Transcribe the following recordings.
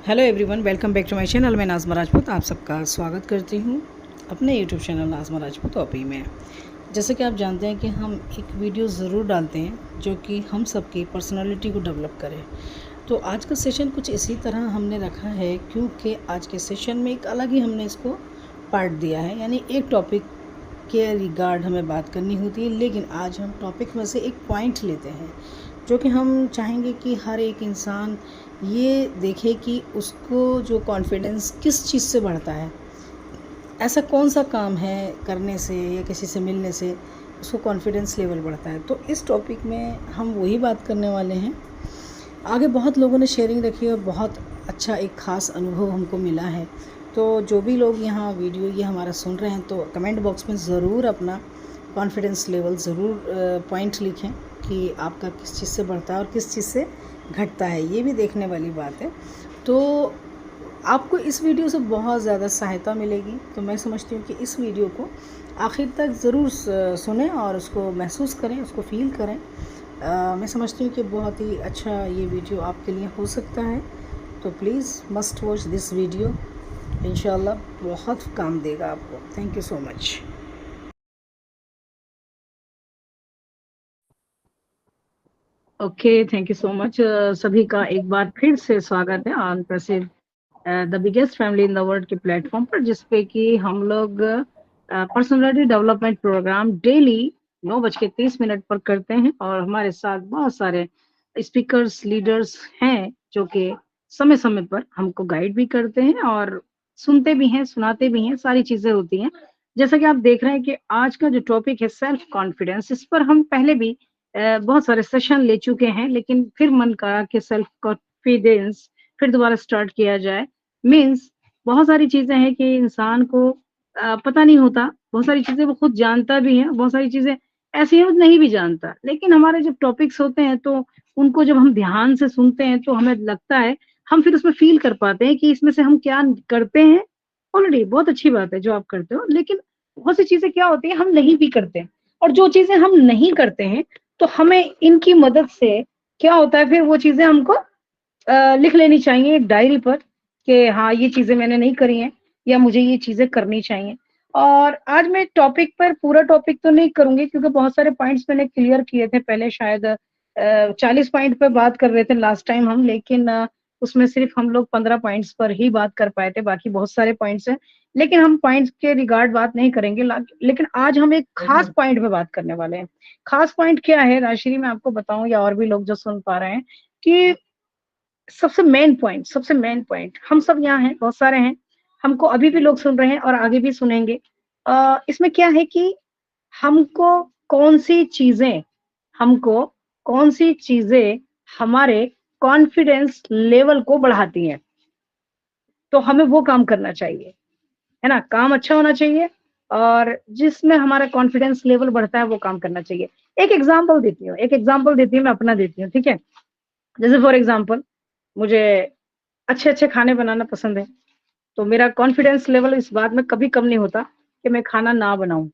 Hello everyone, welcome back to my channel. मैं नाज़मा राजपूत आप सबका स्वागत करती हूँ अपने YouTube channel Nazma Rajput OP में। जैसे कि आप जानते हैं कि हम एक वीडियो ज़रूर डालते हैं जो कि हम सबकी पर्सनालिटी को डेवलप करे। तो आज का सेशन कुछ इसी तरह हमने रखा है, क्योंकि आज के सेशन में एक अलग ही हमने इसको पार्ट दिया है, यानी एक टॉपिक के रिगार्ड हमें बात करनी होती है, लेकिन आज हम टॉपिक में से एक पॉइंट लेते हैं जो कि हम चाहेंगे कि हर एक इंसान ये देखे कि उसको जो कॉन्फिडेंस किस चीज़ से बढ़ता है, ऐसा कौन सा काम है करने से या किसी से मिलने से उसको कॉन्फिडेंस लेवल बढ़ता है। तो इस टॉपिक में हम वही बात करने वाले हैं। आगे बहुत लोगों ने शेयरिंग रखी है और बहुत अच्छा एक ख़ास अनुभव हमको मिला है। तो जो भी लोग यहाँ वीडियो ये हमारा सुन रहे हैं, तो कमेंट बॉक्स में ज़रूर अपना कॉन्फिडेंस लेवल ज़रूर पॉइंट लिखें कि आपका किस चीज़ से बढ़ता है और किस चीज़ से घटता है, ये भी देखने वाली बात है। तो आपको इस वीडियो से बहुत ज़्यादा सहायता मिलेगी, तो मैं समझती हूँ कि इस वीडियो को आखिर तक ज़रूर सुनें और उसको महसूस करें, उसको फ़ील करें। मैं समझती हूँ कि बहुत ही अच्छा ये वीडियो आपके लिए हो सकता है। तो please must watch this video, इंशाल्लाह बहुत काम देगा आपको। Thank you so much. Okay, thank you so much. सभी का एक बार फिर से स्वागत है ऑन प्रसिद्ध the biggest family in the world के प्लेटफॉर्म पर, जिसपे कि हम लोग पर्सनालिटी डेवलपमेंट प्रोग्राम डेली 9:30 पर करते हैं और हमारे साथ बहुत सारे स्पीकर्स लीडर्स हैं जो कि समय समय पर हमको गाइड भी करते हैं और सुनते भी हैं, सुनाते भी हैं, सारी चीजें होती हैं। जैसा कि आप देख रहे हैं कि आज का जो टॉपिक है सेल्फ कॉन्फिडेंस, इस पर हम पहले भी बहुत सारे सेशन ले चुके हैं, लेकिन फिर मन करा कि सेल्फ कॉन्फिडेंस फिर दोबारा स्टार्ट किया जाए। मीन्स बहुत सारी चीजें हैं कि इंसान को पता नहीं होता, बहुत सारी चीजें वो खुद जानता भी है, बहुत सारी चीजें ऐसी हैं वो नहीं भी जानता। लेकिन हमारे जब टॉपिक्स होते हैं तो उनको जब हम ध्यान से सुनते हैं तो हमें लगता है, हम फिर उसमें फील कर पाते हैं कि इसमें से हम क्या करते हैं। ऑलरेडी बहुत अच्छी बात है जो आप करते हो, लेकिन बहुत सी चीजें क्या होती है हम नहीं भी करते, और जो चीजें हम नहीं करते हैं तो हमें इनकी मदद से क्या होता है, फिर वो चीजें हमको लिख लेनी चाहिए एक डायरी पर कि हाँ ये चीजें मैंने नहीं करी हैं या मुझे ये चीजें करनी चाहिए। और आज मैं टॉपिक पर पूरा टॉपिक तो नहीं करूंगी, क्योंकि बहुत सारे पॉइंट्स मैंने क्लियर किए थे पहले। शायद 40 पॉइंट पर बात कर रहे थे लास्ट टाइम हम, लेकिन उसमें सिर्फ हम लोग 15 पॉइंट्स पर ही बात कर पाए थे, बाकी बहुत सारे पॉइंट्स हैं। लेकिन हम पॉइंट्स के रिगार्ड बात नहीं करेंगे, लेकिन आज हम एक खास पॉइंट पे बात करने वाले हैं। खास पॉइंट क्या है राजश्री, मैं आपको बताऊं या और भी लोग जो सुन पा रहे हैं, कि सबसे मेन पॉइंट, हम सब यहाँ हैं, बहुत सारे हैं, हमको अभी भी लोग सुन रहे हैं और आगे भी सुनेंगे। इसमें क्या है कि हमको कौन सी चीजें हमको कौन सी चीजें हमारे कॉन्फिडेंस लेवल को बढ़ाती हैं, तो हमें वो काम करना चाहिए, है ना। काम अच्छा होना चाहिए और जिसमें हमारा कॉन्फिडेंस लेवल बढ़ता है वो काम करना चाहिए। एक एग्जांपल देती हूँ, मैं अपना देती हूँ, ठीक है। जैसे फॉर एग्जांपल, मुझे अच्छे-अच्छे खाने बनाना पसंद है, तो मेरा कॉन्फिडेंस लेवल इस बात में कभी कम नहीं होता कि मैं खाना ना बनाऊँ,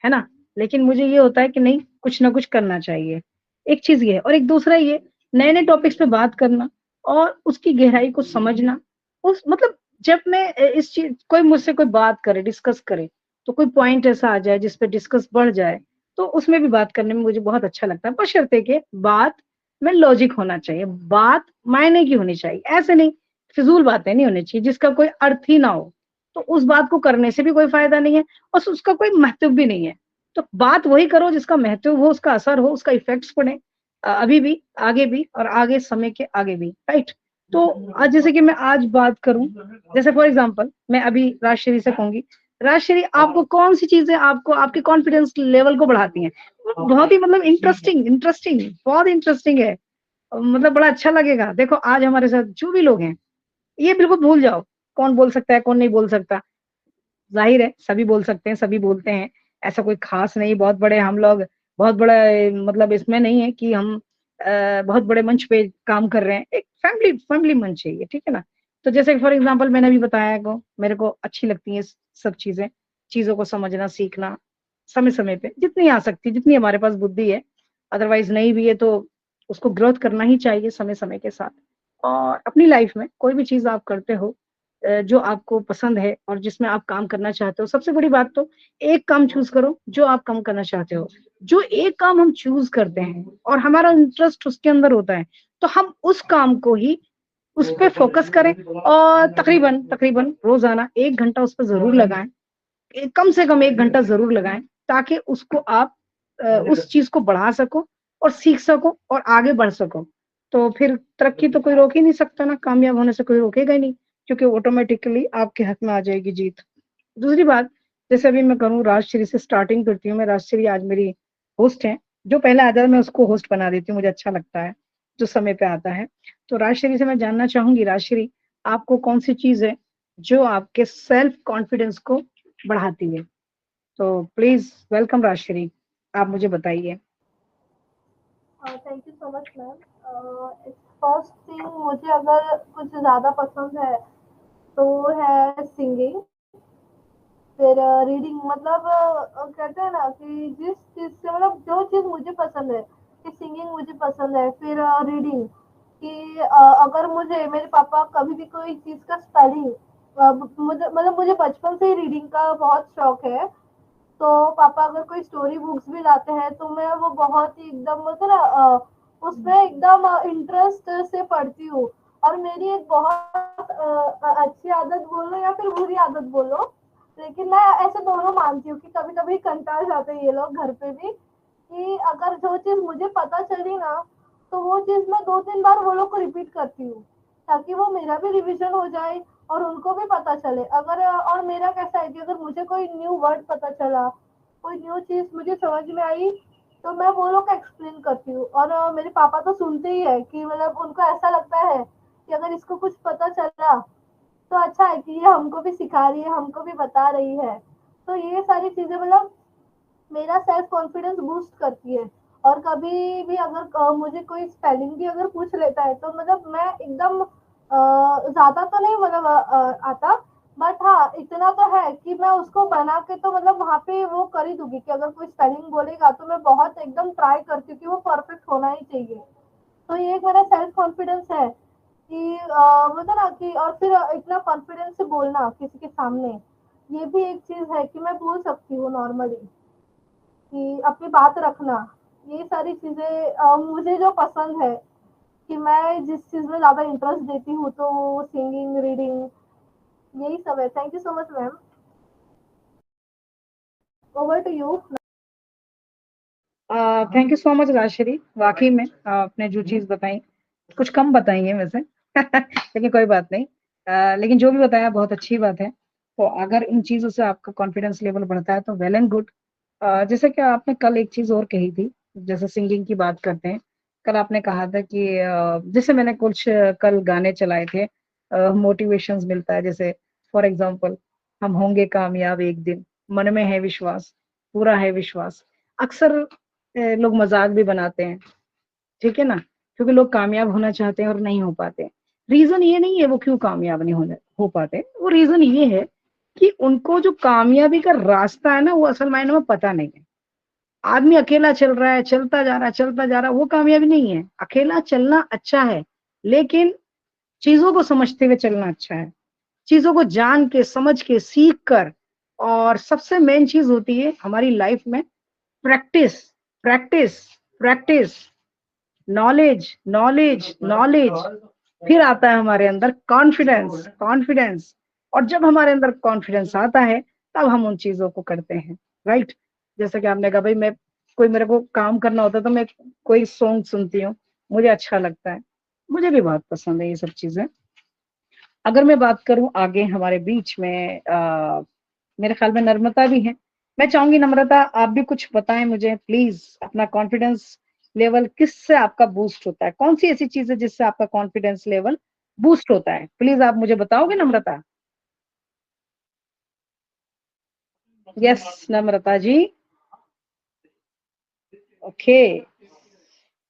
है ना? लेकिन मुझे ये होता है कि नहीं, कुछ ना कुछ करना चाहिए। एक चीज़ ये है, और एक दूसरा ये, नए-नए टॉपिक्स पे बात करना और उसकी गहराई को समझना। उस मतलब जब मैं इस चीज़, कोई मुझसे कोई बात करे, डिस्कस करे, तो कोई पॉइंट ऐसा आ जाए जिस पे डिस्कस बढ़ जाए, तो उसमें भी बात करने में मुझे बहुत अच्छा लगता है, बशर्ते कि बात में लॉजिक होना चाहिए, बात मायने की होनी चाहिए। ऐसे नहीं, फिज़ूल बातें नहीं होनी चाहिए जिसका कोई अर्थ ही ना हो, तो उस बात को करने से भी कोई फ़ायदा नहीं है और उसका कोई महत्व भी नहीं है। तो बात वही करो जिसका महत्व हो, उसका असर हो, उसका इफ़ेक्ट्स पड़े, अभी भी, आगे भी और आगे समय के आगे भी, राइट? तो आज जैसे कि मैं आज बात करूँ, जैसे फॉर एग्ज़ाम्पल मैं अभी राजश्री से कहूँगी, राजश्री आपको कौन-सी चीज़ें आपको आपके कॉन्फिडेंस लेवल को बढ़ाती हैं? बहुत ही मतलब इंटरेस्टिंग, बहुत इंटरेस्टिंग है। मतलब बड़ा अच्छा लगेगा। देखो आज हमारे साथ जो भी लोग हैं, ये बिल्कुल भूल जाओ, कौन बोल सकता है, कौन नहीं बोल सकता। ज़ाहिर है सभी बोल सकते हैं, सभी बोलते हैं, ऐसा कोई ख़ास नहीं, बहुत बड़े हम लोग, बहुत बड़ा मतलब इसमें नहीं है कि हम बहुत बड़े मंच पे काम कर रहे हैं, एक फैमिली फैमिली मंच है ये, ठीक है ना? तो जैसे फॉर एग्ज़ाम्पल मैंने अभी बताया को, मेरे को अच्छी लगती हैं सब चीज़ें, चीज़ों को समझना, सीखना, समय-समय पे जितनी आ सकती है, जितनी हमारे पास बुद्धि है, अदरवाइज़ नहीं भी है तो उसको ग्रोथ करना ही चाहिए समय-समय के साथ। और अपनी लाइफ में कोई भी चीज़ आप करते हो जो आपको पसंद है और जिसमें आप काम करना चाहते हो, सबसे बड़ी बात तो एक काम चूज़ करो जो आप काम करना चाहते हो। जो एक काम हम चूज़ करते हैं और हमारा इंटरेस्ट उसके अंदर होता है, तो हम उस काम को ही उस पे फ़ोकस करें और तकरीबन तकरीबन रोज़ाना 1 घंटा उस पे ज़रूर लगाएँ। कम से कम 1 घंटा ज़रूर लगाएँ, ताकि उसको आप उस चीज़ को बढ़ा सको और सीख सको और आगे बढ़ सको। तो फिर तरक्की तो कोई रोक ही नहीं सकता ना, कामयाब होने से कोई रोकेगा ही नहीं, क्योंकि ऑटोमैटिकली आपके हक में आ जाएगी जीत। दूसरी बात, जैसे अभी मैं करूँ राजश्री से स्टार्टिंग करती हूँ, मैं राजश्री आज मेरी होस्ट हैं, जो पहले आ जाए मैं उसको होस्ट बना देती हूँ, मुझे अच्छा लगता है, जो समय पे आता है। तो राजश्री से मैं जानना चाहूँगी, राजश्री आपको कौन-सी चीज़ है, जो आपके सेल्फ कॉन्फिडेंस को बढ़ाती है? तो प्लीज़ वेलकम राजश्री, आप मुझे बताइए। Thank you so much ma'am. First thing, मुझे अगर कुछ ज़्यादा पसंद है तो वो है सिंगिंग। फिर रीडिंग, मतलब कहते हैं ना कि जिस चीज़ से, मतलब जो चीज़ मुझे पसंद है, कि सिंगिंग मुझे पसंद है। फिर रीडिंग, कि अगर मुझे मेरे पापा कभी भी कोई चीज़ का स्पेलिंग, मुझे मतलब मुझे बचपन से ही रीडिंग का बहुत शौक है। तो पापा अगर कोई स्टोरी बुक्स भी लाते हैं तो मैं वो बहुत ही एकदम मतलब ना उसमें एकदम इंटरेस्ट से पढ़ती हूँ। और मेरी एक बहुत अच्छी आदत बोलो या फिर बुरी आदत बोलो, लेकिन मैं ऐसे दोनों मानती हूँ कि कभी कभी कंटाल जाते हैं ये लोग घर पे भी, कि अगर जो चीज मुझे पता चली ना, तो वो चीज मैं 2-3 बार वो लोग को रिपीट करती हूँ, ताकि वो मेरा भी रिवीजन हो जाए और उनको भी पता चले। अगर और मेरा कैसा है कि अगर मुझे कोई न्यू वर्ड पता चला, कोई न्यू चीज मुझे समझ में आई, तो मैं वो लोग को एक्सप्लेन करती हूँ। और मेरे पापा तो सुनते ही है, कि मतलब उनको ऐसा लगता है कि अगर इसको कुछ पता चला तो अच्छा है, कि ये हमको भी सिखा रही है, हमको भी बता रही है। तो ये सारी चीजें मतलब मेरा सेल्फ कॉन्फिडेंस बूस्ट करती है। और कभी भी अगर मुझे कोई स्पेलिंग भी अगर पूछ लेता है, तो मतलब मैं एकदम ज्यादा तो नहीं मतलब आता, बट हाँ इतना तो है कि मैं उसको बना के तो मतलब वहां पे वो कर ही दूंगी, कि अगर कोई स्पेलिंग बोलेगा तो मैं बहुत एकदम ट्राई करती हूँ कि वो परफेक्ट होना ही चाहिए। तो ये एक मेरा सेल्फ कॉन्फिडेंस है, कि मतलब ना कि, और फिर इतना कॉन्फिडेंस से बोलना किसी के सामने, ये भी एक चीज है कि मैं बोल सकती हूँ नॉर्मली, कि अपनी बात रखना। ये सारी चीजें मुझे जो पसंद है, कि मैं जिस चीज में ज्यादा इंटरेस्ट देती हूँ, तो सिंगिंग, रीडिंग, यही सब है। Thank you so much ma'am. Over to you. Thank you so much Rajshree, वाक़ई में आपने जो चीज़ बताई, कुछ कम बताई है वैसे लेकिन कोई बात नहीं। लेकिन जो भी बताया बहुत अच्छी बात है। तो अगर इन चीज़ों से आपका कॉन्फिडेंस लेवल बढ़ता है तो वेल एंड गुड। जैसे कि आपने कल एक चीज़ और कही थी, जैसे सिंगिंग की बात करते हैं। कल आपने कहा था कि जैसे मैंने कुछ कल गाने चलाए थे, मोटिवेशंस मिलता है, जैसे फॉर एग्ज़ाम्पल, हम होंगे कामयाब एक दिन, मन में है विश्वास, पूरा है विश्वास। अक्सर लोग मज़ाक भी बनाते हैं, ठीक है ना? क्योंकि लोग कामयाब होना चाहते हैं और नहीं हो पाते। रीज़न ये नहीं है वो क्यों कामयाब नहीं होने हो पाते, वो रीज़न ये है कि उनको जो कामयाबी का रास्ता है ना, वो असल मायने में पता नहीं है। आदमी अकेला चल रहा है, चलता जा रहा है, वो कामयाबी नहीं है। अकेला चलना अच्छा है, लेकिन चीज़ों को समझते हुए चलना अच्छा है। चीज़ों को जान के, समझ के, सीख कर, और सबसे मेन चीज़ होती है हमारी लाइफ में practice, practice, practice. Knowledge, knowledge, knowledge. फिर आता है हमारे अंदर कॉन्फिडेंस, कॉन्फिडेंस। और जब हमारे अंदर कॉन्फिडेंस आता है, तब हम उन चीज़ों को करते हैं, राइट? जैसे कि आपने कहा, भई मैं कोई मेरे को काम करना होता है तो मैं कोई सॉन्ग सुनती हूँ, मुझे अच्छा लगता है। मुझे भी बहुत पसंद है ये सब चीज़ें। अगर मैं बात करूँ आगे हमारे बीच में मेरे ख्याल में नम्रता भी है। मैं चाहूँगी नम्रता आप भी कुछ बताएँ मुझे प्लीज़, अपना कॉन्फिडेंस लेवल किससे आपका बूस्ट होता है? कौन-सी ऐसी चीज़ है जिससे आपका कॉन्फिडेंस लेवल बूस्ट होता है? प्लीज़ आप मुझे बताओगे नम्रता? यस, नम्रता जी। ओके।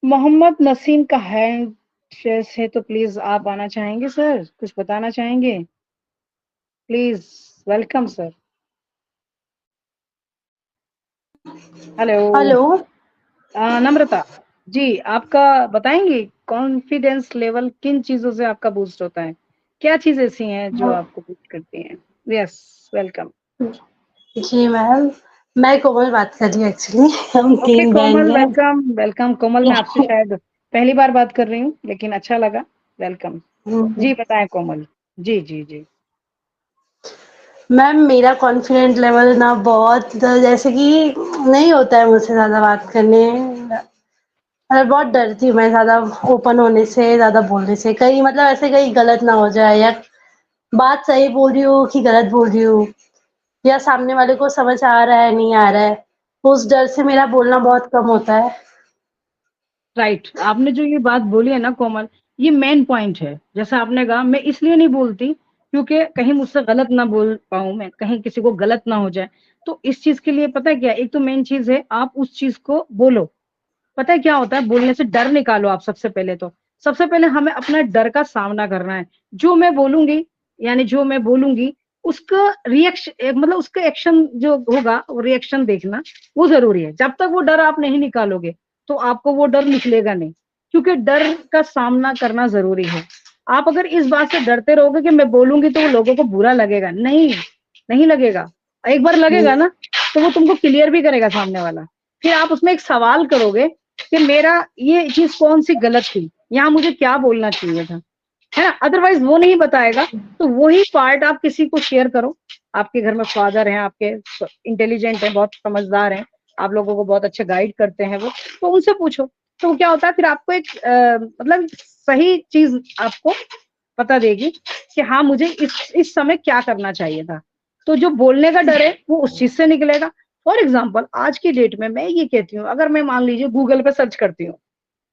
मोहम्मद नसीम का हैंड रेज़ है, तो प्लीज़ आप आना चाहेंगे सर? कुछ बताना चाहेंगे? Please, welcome sir. Hello. Hello. Namrata, ji, आपका बताएँगी कॉन्फिडेंस लेवल किन चीज़ों से आपका बूस्ट होता है? क्या चीज़ ऐसी हैं जो आपको बूस्ट करती हैं? Yes, welcome. जी मैम, मैं कोमल बात कर रही हूँ एक्चुअली। हम ओके 3 कोमल, बहन हैं। वेलकम, वेलकम कोमल, मैं आपसे शायद पहली बार बात कर रही हूँ, लेकिन अच्छा लगा, वेलकम। जी, बताएँ कोमल। जी, जी, जी। मैम मेरा कॉन्फिडेंट लेवल ना बहुत जैसे कि नहीं होता है मुझसे ज़्यादा बात करने। मैं बहुत डरती हूँ मैं ज़्यादा ओपन होने से, ज़्यादा बोलने से। कहीं मतलब ऐसे कहीं गलत ना हो जाए, या बात सही बोल रही हूँ कि गलत बोल रही हूँ, या सामने वाले को समझ आ रहा है, नहीं आ रहा है। उस डर से मेरा बोलना बहुत कम होता है। राइट, आपने जो ये बात बोली है ना कोमल, ये मेन पॉइंट है। जैसा आपने कहा, मैं इसलिए नहीं बोलती क्योंकि कहीं मुझसे गलत ना बोल पाऊँ मैं, कहीं किसी को गलत ना हो जाए। तो इस चीज़ के लिए पता है क्या, एक तो मेन चीज़ है आप उस चीज़ को बोलो। पता है क्या होता है, बोलने से डर निकालो आप सबसे पहले तो। सबसे पहले हमें अपना डर का सामना करना है। जो मैं बोलूँगी, यानी जो मैं बोलूँगी, उसका मतलब उसका एक्शन जो होगा, वो रिएक्शन देखना, वो ज़रूरी है। जब तक वो डर आप नहीं निकालोगे, तो आपको वो डर निकलेगा नहीं, क्योंकि डर का सामना करना ज़रूरी है। आप अगर इस बात से डरते रहोगे कि मैं बोलूँगी तो लोगों को बुरा लगेगा, नहीं, नहीं लगेगा। एक बार लगेगा ना, तो वो तुमको क्लियर भी करेगा सामने वाला। फिर आप उसमें एक सवाल करोगे कि मेरा ये चीज़ कौन-सी गलत थी? यहाँ मुझे क्या बोलना चाहिए था? है ना? अदरवाइज़ वो नहीं बताएगा, तो वही पार्ट आप किसी को शेयर करो। आपके घर में फादर हैं, आपके इंटेलिजेंट हैं, बहुत समझदार हैं, आप लोगों को बहुत अच्छे गाइड करते हैं वो, तो उनसे पूछो। तो क्या होता है, फिर आपको एक मतलब सही चीज़ आपको पता देगी कि हाँ, मुझे इस समय क्या करना चाहिए था। तो जो बोलने का डर है, वो उस चीज़ से निकलेगा। फॉर एग्ज़ाम्पल आज की डेट में मैं ये कहती हूँ, अगर मैं मान लीजिए गूगल पे सर्च करती हूँ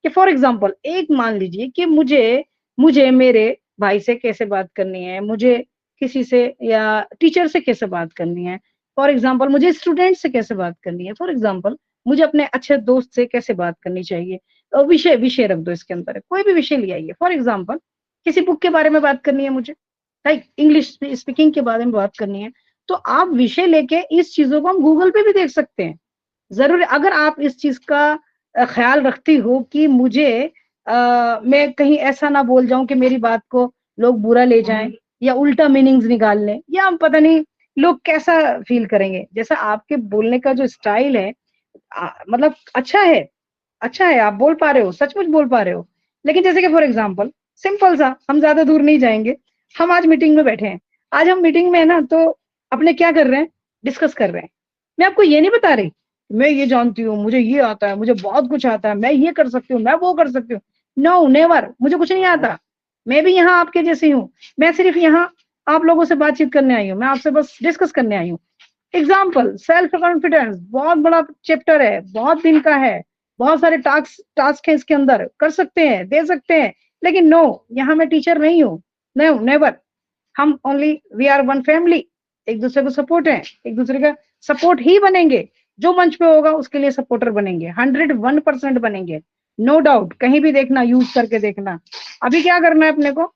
कि फॉर एग्ज़ाम्पल एक मान लीजिए कि मुझे मुझे मेरे भाई से कैसे बात करनी है, मुझे किसी से या टीचर से कैसे बात करनी है, फॉर एग्ज़ाम्पल मुझे स्टूडेंट से कैसे बात करनी है, फॉर एग्ज़ाम्पल मुझे अपने अच्छे दोस्त से कैसे बात करनी चाहिए। विषय विषय रख दो इसके अंदर, कोई भी विषय ले आइए। फॉर एग्ज़ाम्पल किसी बुक के बारे में बात करनी है मुझे, लाइक इंग्लिश स्पीकिंग के बारे में बात करनी है, तो आप विषय लेके इस चीज़ों को हम गूगल पे भी देख सकते हैं। ज़रूर अगर आप इस चीज़ का ख़्याल रखती हो कि मुझे मैं कहीं ऐसा ना बोल जाऊँ कि मेरी बात को लोग बुरा ले जाएँ या उल्टा मीनिंग्स निकाल लें, या पता नहीं लोग कैसा फ़ील करेंगे। जैसा आपके बोलने का जो स्टाइल है मतलब अच्छा है, आप बोल पा रहे हो, सचमुच बोल पा रहे हो। लेकिन जैसे कि फॉर एग्ज़ाम्पल सिंपल सा, हम ज़्यादा दूर नहीं जाएँगे। हम आज मीटिंग में बैठे हैं। आज हम मीटिंग में है ना, तो अपने क्या कर रहे हैं, डिस्कस कर रहे हैं। मैं आपको ये नहीं बता रही, मैं ये जानती हूँ, मुझे ये आता है, मुझे बहुत कुछ आता है, मैं ये कर सकती हूँ, मैं वो कर सकती हूँ। नो, नेवर, मुझे कुछ नहीं आता। मैं भी यहाँ आपके जैसी हूँ। मैं सिर्फ़ यहाँ आप लोगों से बातचीत करने आई हूँ। मैं आपसे बस डिस्कस करने आई हूँ। एग्जाम्पल सेल्फ कॉन्फिडेंस बहुत बड़ा चैप्टर है, बहुत दिन का है, बहुत सारे टास्क टास्क है इसके अंदर, कर सकते हैं, दे सकते हैं। लेकिन नो, यहाँ मैं टीचर नहीं हूँ। No, never. हम only we are one family. एक दूसरे को सपोर्ट है, एक दूसरे का सपोर्ट ही बनेंगे। जो मंच पे होगा उसके लिए सपोर्टर बनेंगे, 101% बनेंगे। नो डाउट, कहीं भी देखना, यूज करके देखना। अभी क्या करना है अपने को,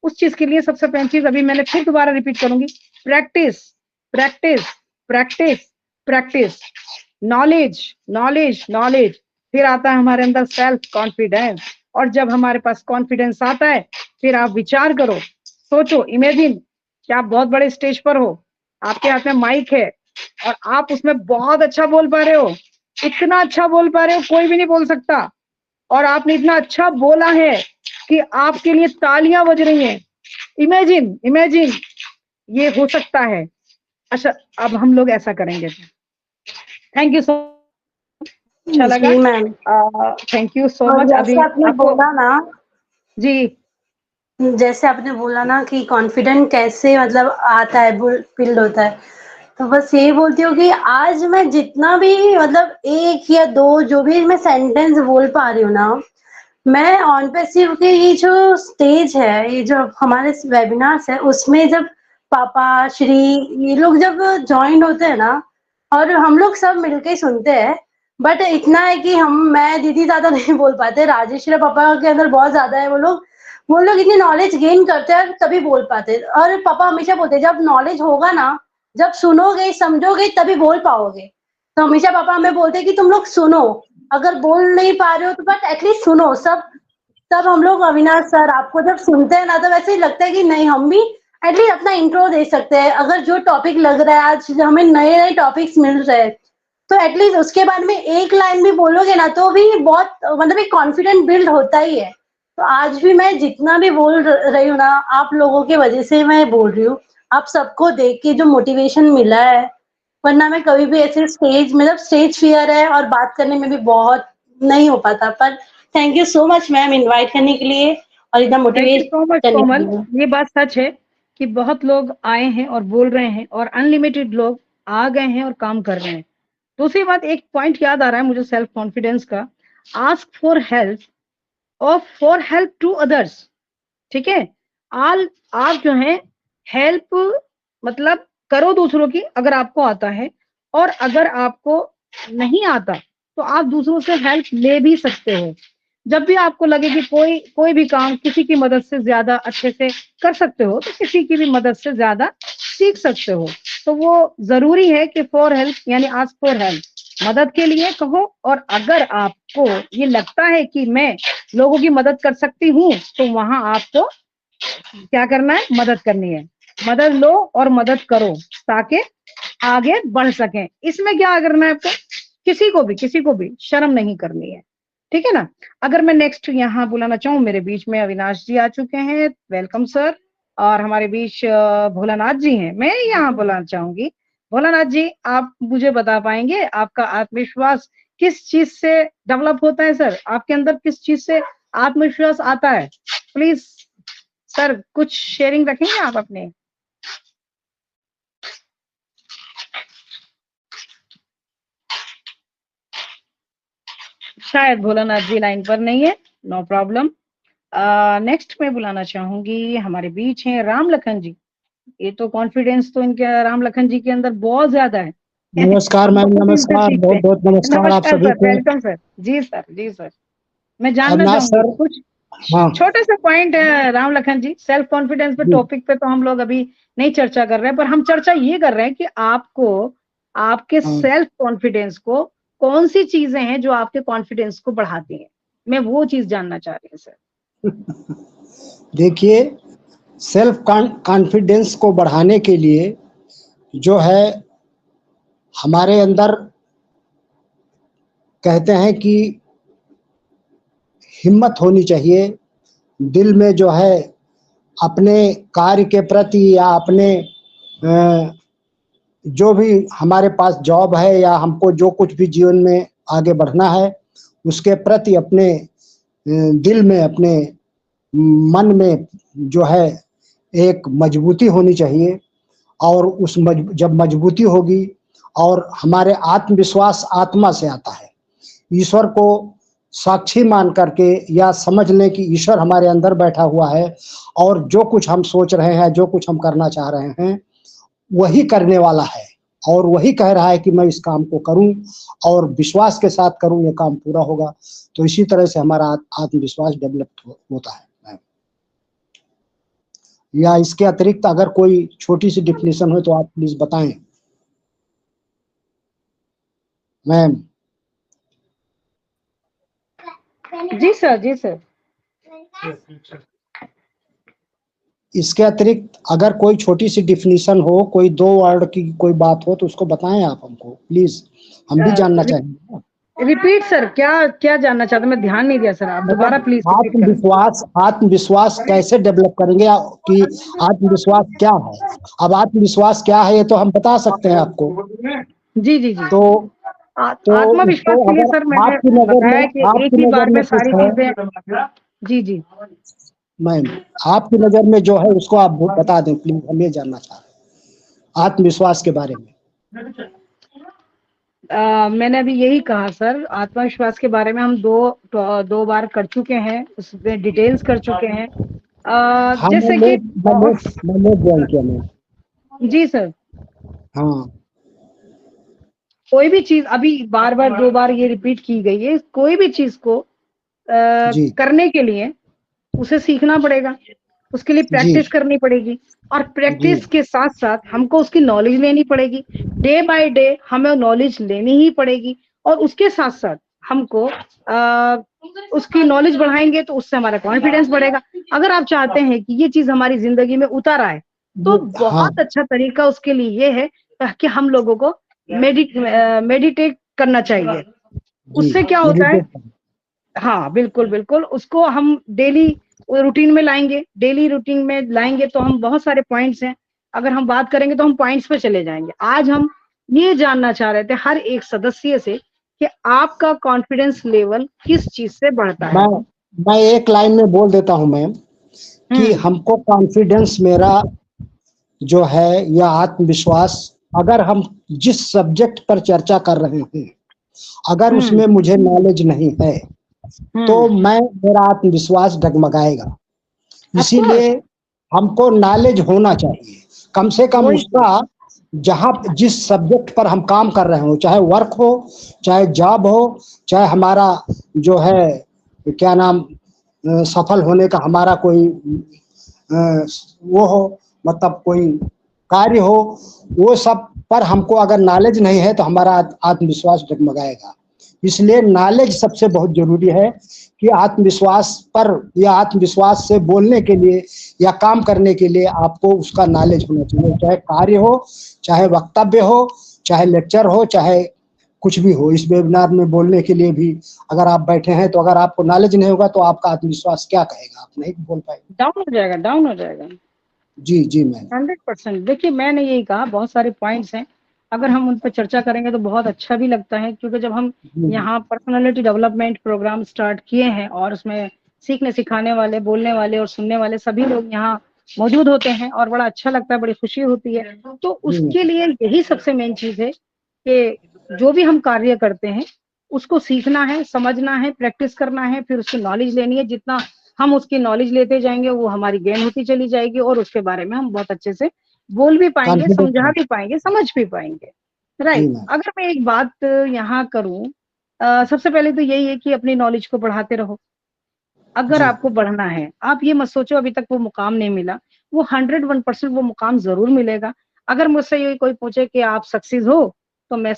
उस चीज के लिए सबसे पहली चीज, अभी मैंने फिर दोबारा रिपीट करूंगी, practice, practice, practice, practice. Knowledge, knowledge, knowledge. फिर आता है हमारे अंदर सेल्फ कॉन्फिडेंस। और जब हमारे पास कॉन्फिडेंस आता है, फिर आप विचार करो, सोचो, इमेजिन कि आप बहुत बड़े स्टेज पर हो, आपके हाथ में माइक है और आप उसमें बहुत अच्छा बोल पा रहे हो, इतना अच्छा बोल पा रहे हो कोई भी नहीं बोल सकता। और आपने इतना अच्छा बोला है कि आपके लिए तालियां बज रही हैं। इमेजिन, इमेजिन, ये हो सकता है। अच्छा, अब हम लोग ऐसा करेंगे। थैंक यू सो, अच्छा लगा। जी मैम। थैंक यू सो और मच। अभी जैसे आपने आपको, बोला ना, जी, जैसे आपने बोला ना कि कॉन्फिडेंट कैसे मतलब आता है, बिल्ड होता है, तो बस यही बोलती हूँ कि आज मैं जितना भी मतलब 1 या 2 जो भी मैं सेंटेंस बोल पा रही हूँ ना, मैं ऑन पैसिव के ये जो स्टेज है, ये जो हमारे वेबिनार्स है, उसमें जब पापा, श्री, ये लोग जब जॉइन होते हैं ना, और हम लोग सब मिलके ही सुनते हैं। बट इतना है कि मैं, दीदी ज़्यादा नहीं बोल पाते, राजेश और पापा के अंदर बहुत ज़्यादा है। वो लोग इतनी नॉलेज गेन करते हैं तभी बोल पाते हैं। और पापा हमेशा बोलते हैं, जब नॉलेज होगा ना, जब सुनोगे, समझोगे, तभी बोल पाओगे। तो हमेशा पापा हमें बोलते हैं कि तुम लोग सुनो, अगर बोल नहीं पा रहे हो तो बट एटलीस्ट सुनो। सब सब हम लोग अविनाश सर आपको जब सुनते हैं ना तो वैसे ही लगता है कि नहीं हम भी एटलीस्ट अपना इंट्रो दे सकते हैं। अगर जो टॉपिक लग रहा है आज हमें नए नए टॉपिक्स मिल रहे हैं तो एटलीस्ट उसके बारे में एक लाइन भी बोलोगे ना तो भी बहुत मतलब एक कॉन्फिडेंट बिल्ड होता ही है। तो आज भी मैं जितना भी बोल रही हूँ ना आप लोगों की वजह से मैं बोल रही हूँ। आप सबको देख के जो मोटिवेशन मिला है, वरना मैं कभी भी ऐसे स्टेज मतलब स्टेज फियर है और बात करने में भी बहुत नहीं हो पाता। पर thank you so much ma'am invite करने के लिए और इतना thank you motivate so much करने के कोमल। लिए। ये बात सच है कि बहुत लोग आए हैं और बोल रहे हैं और अनलिमिटेड लोग आ गए हैं और काम कर रहे हैं। दूसरी बात, एक पॉइंट याद आ रहा है मुझे सेल्फ कॉन्फिडेंस का, आस्क फॉर हेल्प और फॉर हेल्प टू अदर्स। ठीक है, आल आप जो है हेल्प मतलब करो दूसरों की अगर आपको आता है, और अगर आपको नहीं आता तो आप दूसरों से हेल्प ले भी सकते हो। जब भी आपको लगे कि कोई कोई भी काम किसी की मदद से ज्यादा अच्छे से कर सकते हो तो किसी की भी मदद से ज्यादा सीख सकते हो। तो वो जरूरी है कि फॉर हेल्प यानी आस्क फॉर हेल्प, मदद के लिए कहो। और अगर आपको ये लगता है कि मैं लोगों की मदद कर सकती हूँ तो वहां आपको क्या करना है, मदद करनी है। मदद लो और मदद करो ताकि आगे बढ़ सकें। इसमें क्या करना है आपको, किसी को भी शर्म नहीं करनी है। ठीक है ना। अगर मैं नेक्स्ट यहाँ बुलाना चाहूँ, मेरे बीच में अविनाश जी आ चुके हैं, वेलकम सर। और हमारे बीच भोलानाथ जी हैं, मैं यहाँ बुलाना चाहूंगी। भोलानाथ जी, आप मुझे बता पाएंगे आपका आत्मविश्वास किस चीज से डेवलप होता है सर? आपके अंदर किस चीज से आत्मविश्वास आता है? प्लीज सर कुछ शेयरिंग रखेंगे आप अपने। शायद भोलानाथ जी लाइन पर नहीं है, नो प्रॉब्लम। नेक्स्ट मैं बुलाना चाहूंगी, हमारे बीच हैं राम लखन जी। ये तो कॉन्फिडेंस तो इनके राम लखन जी के अंदर बहुत ज्यादा है। नमस्कार हम मैम, बहुत इनसे नमस्कार, सीखते बहुत हैं। बहुत नमस्कार आप नमस्कार सभी सर, को। Welcome sir. जी सर, जी सर। मैं जानना अविनाश चाहूंगी सर। कुछ हाँ छोटे से पॉइंट है राम लखन जी। सेल्फ कॉन्फिडेंस पे जी। टॉपिक पे तो हम लोग अभी नहीं चर्चा कर रहे हैं, पर हम चर्चा ये कर रहे हैं कि आपको आपके हाँ सेल्फ कॉन्फिडेंस को कौन सी चीजें हैं जो आपके कॉन्फिडेंस को बढ़ाती हैं। मैं वो चीज जानना चाह रही हूँ सर। देखिए, सेल्फ कॉन्फिडेंस को बढ़ाने के लिए जो है हमारे अंदर कहते हैं कि हिम्मत होनी चाहिए। दिल में जो है अपने कार्य के प्रति या अपने जो भी हमारे पास जॉब है या हमको जो कुछ भी जीवन में आगे बढ़ना है उसके प्रति अपने दिल में अपने मन में जो है एक मजबूती होनी चाहिए। और उस जब मजबूती होगी और हमारे आत्मविश्वास आत्मा से आता है, ईश्वर को साक्षी मान करके या समझ लें कि ईश्वर हमारे अंदर बैठा हुआ है और जो कुछ हम सोच रहे हैं, जो कुछ हम करना चाह रहे हैं वही करने वाला है और वही कह रहा है कि मैं इस काम को करूं और विश्वास के साथ करूं, ये काम पूरा होगा। तो इसी तरह से हमारा आत्मविश्वास डेवलप होता है। या इसके अतिरिक्त अगर कोई छोटी सी डिफिनेशन हो तो आप प्लीज बताएं मैम। जी सर, जी सर। इसके अतिरिक्त अगर कोई छोटी सी डिफिनेशन हो, कोई 2 वर्ड की कोई बात हो तो उसको बताएं आप हमको प्लीज, हम भी जानना चाहेंगे। रिपीट सर, क्या क्या जानना चाहते, मैं ध्यान नहीं दिया सर, आप दोबारा मतलब प्लीज रिपीट करें। आत्मविश्वास कैसे डेवलप करेंगे कि आत्मविश्वास क्या है? अब आत्मविश्वास क्या है ये तो हम बता सकते हैं आपको। जी जी जी। तो आत्मविश्वास उसको के लिए अगर सर मैंने बताया कि एक आपकी ही बार नजर में में कुछ सारी है चीजें। जी जी। मैम, आपकी नजर में जो है उसको आप बता दें प्लीज, हम ये जानना चाह रहे हैं आत्मविश्वास के बारे में। मैंने अभी यही कहा सर, आत्मविश्वास के बारे में हम दो बार कर चुके हैं, उसमें डिटेल्स कर चुके हैं। हाँ जैसे कि बहुत। मैं नोट ज्वाइन किया मैम। जी सर। हाँ कोई भी चीज अभी बार बार 2 बार ये रिपीट की गई है, कोई भी चीज को जी करने के लिए उसे सीखना पड़ेगा, उसके लिए जी प्रैक्टिस करनी पड़ेगी, और जी प्रैक्टिस के साथ साथ हमको उसकी नॉलेज लेनी पड़ेगी। डे बाय डे हमें नॉलेज लेनी ही पड़ेगी, और उसके साथ साथ हमको उसकी नॉलेज बढ़ाएंगे तो उससे हमारा कॉन्फिडेंस बढ़ेगा। अगर आप चाहते हैं कि ये चीज हमारी जिंदगी में उतर आए तो हाँ बहुत अच्छा तरीका उसके लिए ये है कि हम लोगों को मेडिटेट करना चाहिए। जी, उससे क्या होता है, मेडिटेट करना। हाँ बिल्कुल बिल्कुल, उसको हम डेली रूटीन में लाएंगे, डेली रूटीन में लाएंगे तो हम बहुत सारे पॉइंट्स हैं, अगर हम बात करेंगे तो हम पॉइंट्स पे चले जाएंगे। आज हम ये जानना चाह रहे थे हर एक सदस्य से कि आपका कॉन्फिडेंस लेवल किस चीज से बढ़ता है। मैं एक लाइन में बोल देता हूँ मैम कि हमको कॉन्फिडेंस मेरा जो है या आत्मविश्वास, अगर हम जिस सब्जेक्ट पर चर्चा कर रहे हैं अगर उसमें मुझे नॉलेज नहीं है तो मेरा आत्मविश्वास डगमगाएगा। इसीलिए हमको नॉलेज होना चाहिए, कम से कम उसका, जहाँ जिस सब्जेक्ट पर हम काम कर रहे हो, चाहे वर्क हो, चाहे जॉब हो, चाहे हमारा जो है क्या नाम सफल होने का हमारा कोई वो हो, मतलब कोई कार्य हो, वो सब पर हमको अगर नॉलेज नहीं है तो हमारा आत्मविश्वास डगमगाएगा। इसलिए नॉलेज सबसे बहुत जरूरी है कि आत्मविश्वास पर या आत्मविश्वास से बोलने के लिए या काम करने के लिए आपको उसका नॉलेज होना चाहिए, चाहे कार्य हो, चाहे वक्तव्य हो, चाहे लेक्चर हो, चाहे कुछ भी हो। इस वेबिनार में बोलने के लिए भी अगर आप बैठे हैं तो अगर आपको नॉलेज नहीं होगा तो आपका आत्मविश्वास क्या कहेगा, आप नहीं बोल पाएंगे। डाउन हो जाएगा, डाउन हो जाएगा। जी जी मैम, 100%। देखिए मैंने यही कहा, बहुत सारे पॉइंट्स हैं, अगर हम उन पर चर्चा करेंगे तो बहुत अच्छा भी लगता है, क्योंकि जब हम यहाँ पर्सनालिटी डेवलपमेंट प्रोग्राम स्टार्ट किए हैं और उसमें सीखने सिखाने वाले, बोलने वाले और सुनने वाले सभी लोग यहाँ मौजूद होते हैं और बड़ा अच्छा लगता है, बड़ी खुशी होती है। तो उसके लिए यही सबसे मेन चीज है कि जो भी हम कार्य करते हैं उसको सीखना है, समझना है, प्रैक्टिस करना है, फिर उसकी नॉलेज लेनी है। जितना हम उसकी नॉलेज लेते जाएंगे वो हमारी गेन होती चली जाएगी और उसके बारे में हम बहुत अच्छे से बोल भी पाएंगे, समझा भी पाएंगे, समझ भी पाएंगे। राइट। अगर मैं एक बात यहाँ करूं, सबसे पहले तो यही है कि अपनी नॉलेज को बढ़ाते रहो। अगर आपको बढ़ना है, आप ये मत सोचो अभी तक वो मुकाम नहीं मिला, वो 101% वो मुकाम जरूर मिलेगा। अगर मुझसे ये कोई पूछे कि आप सक्सेस हो, तो मैं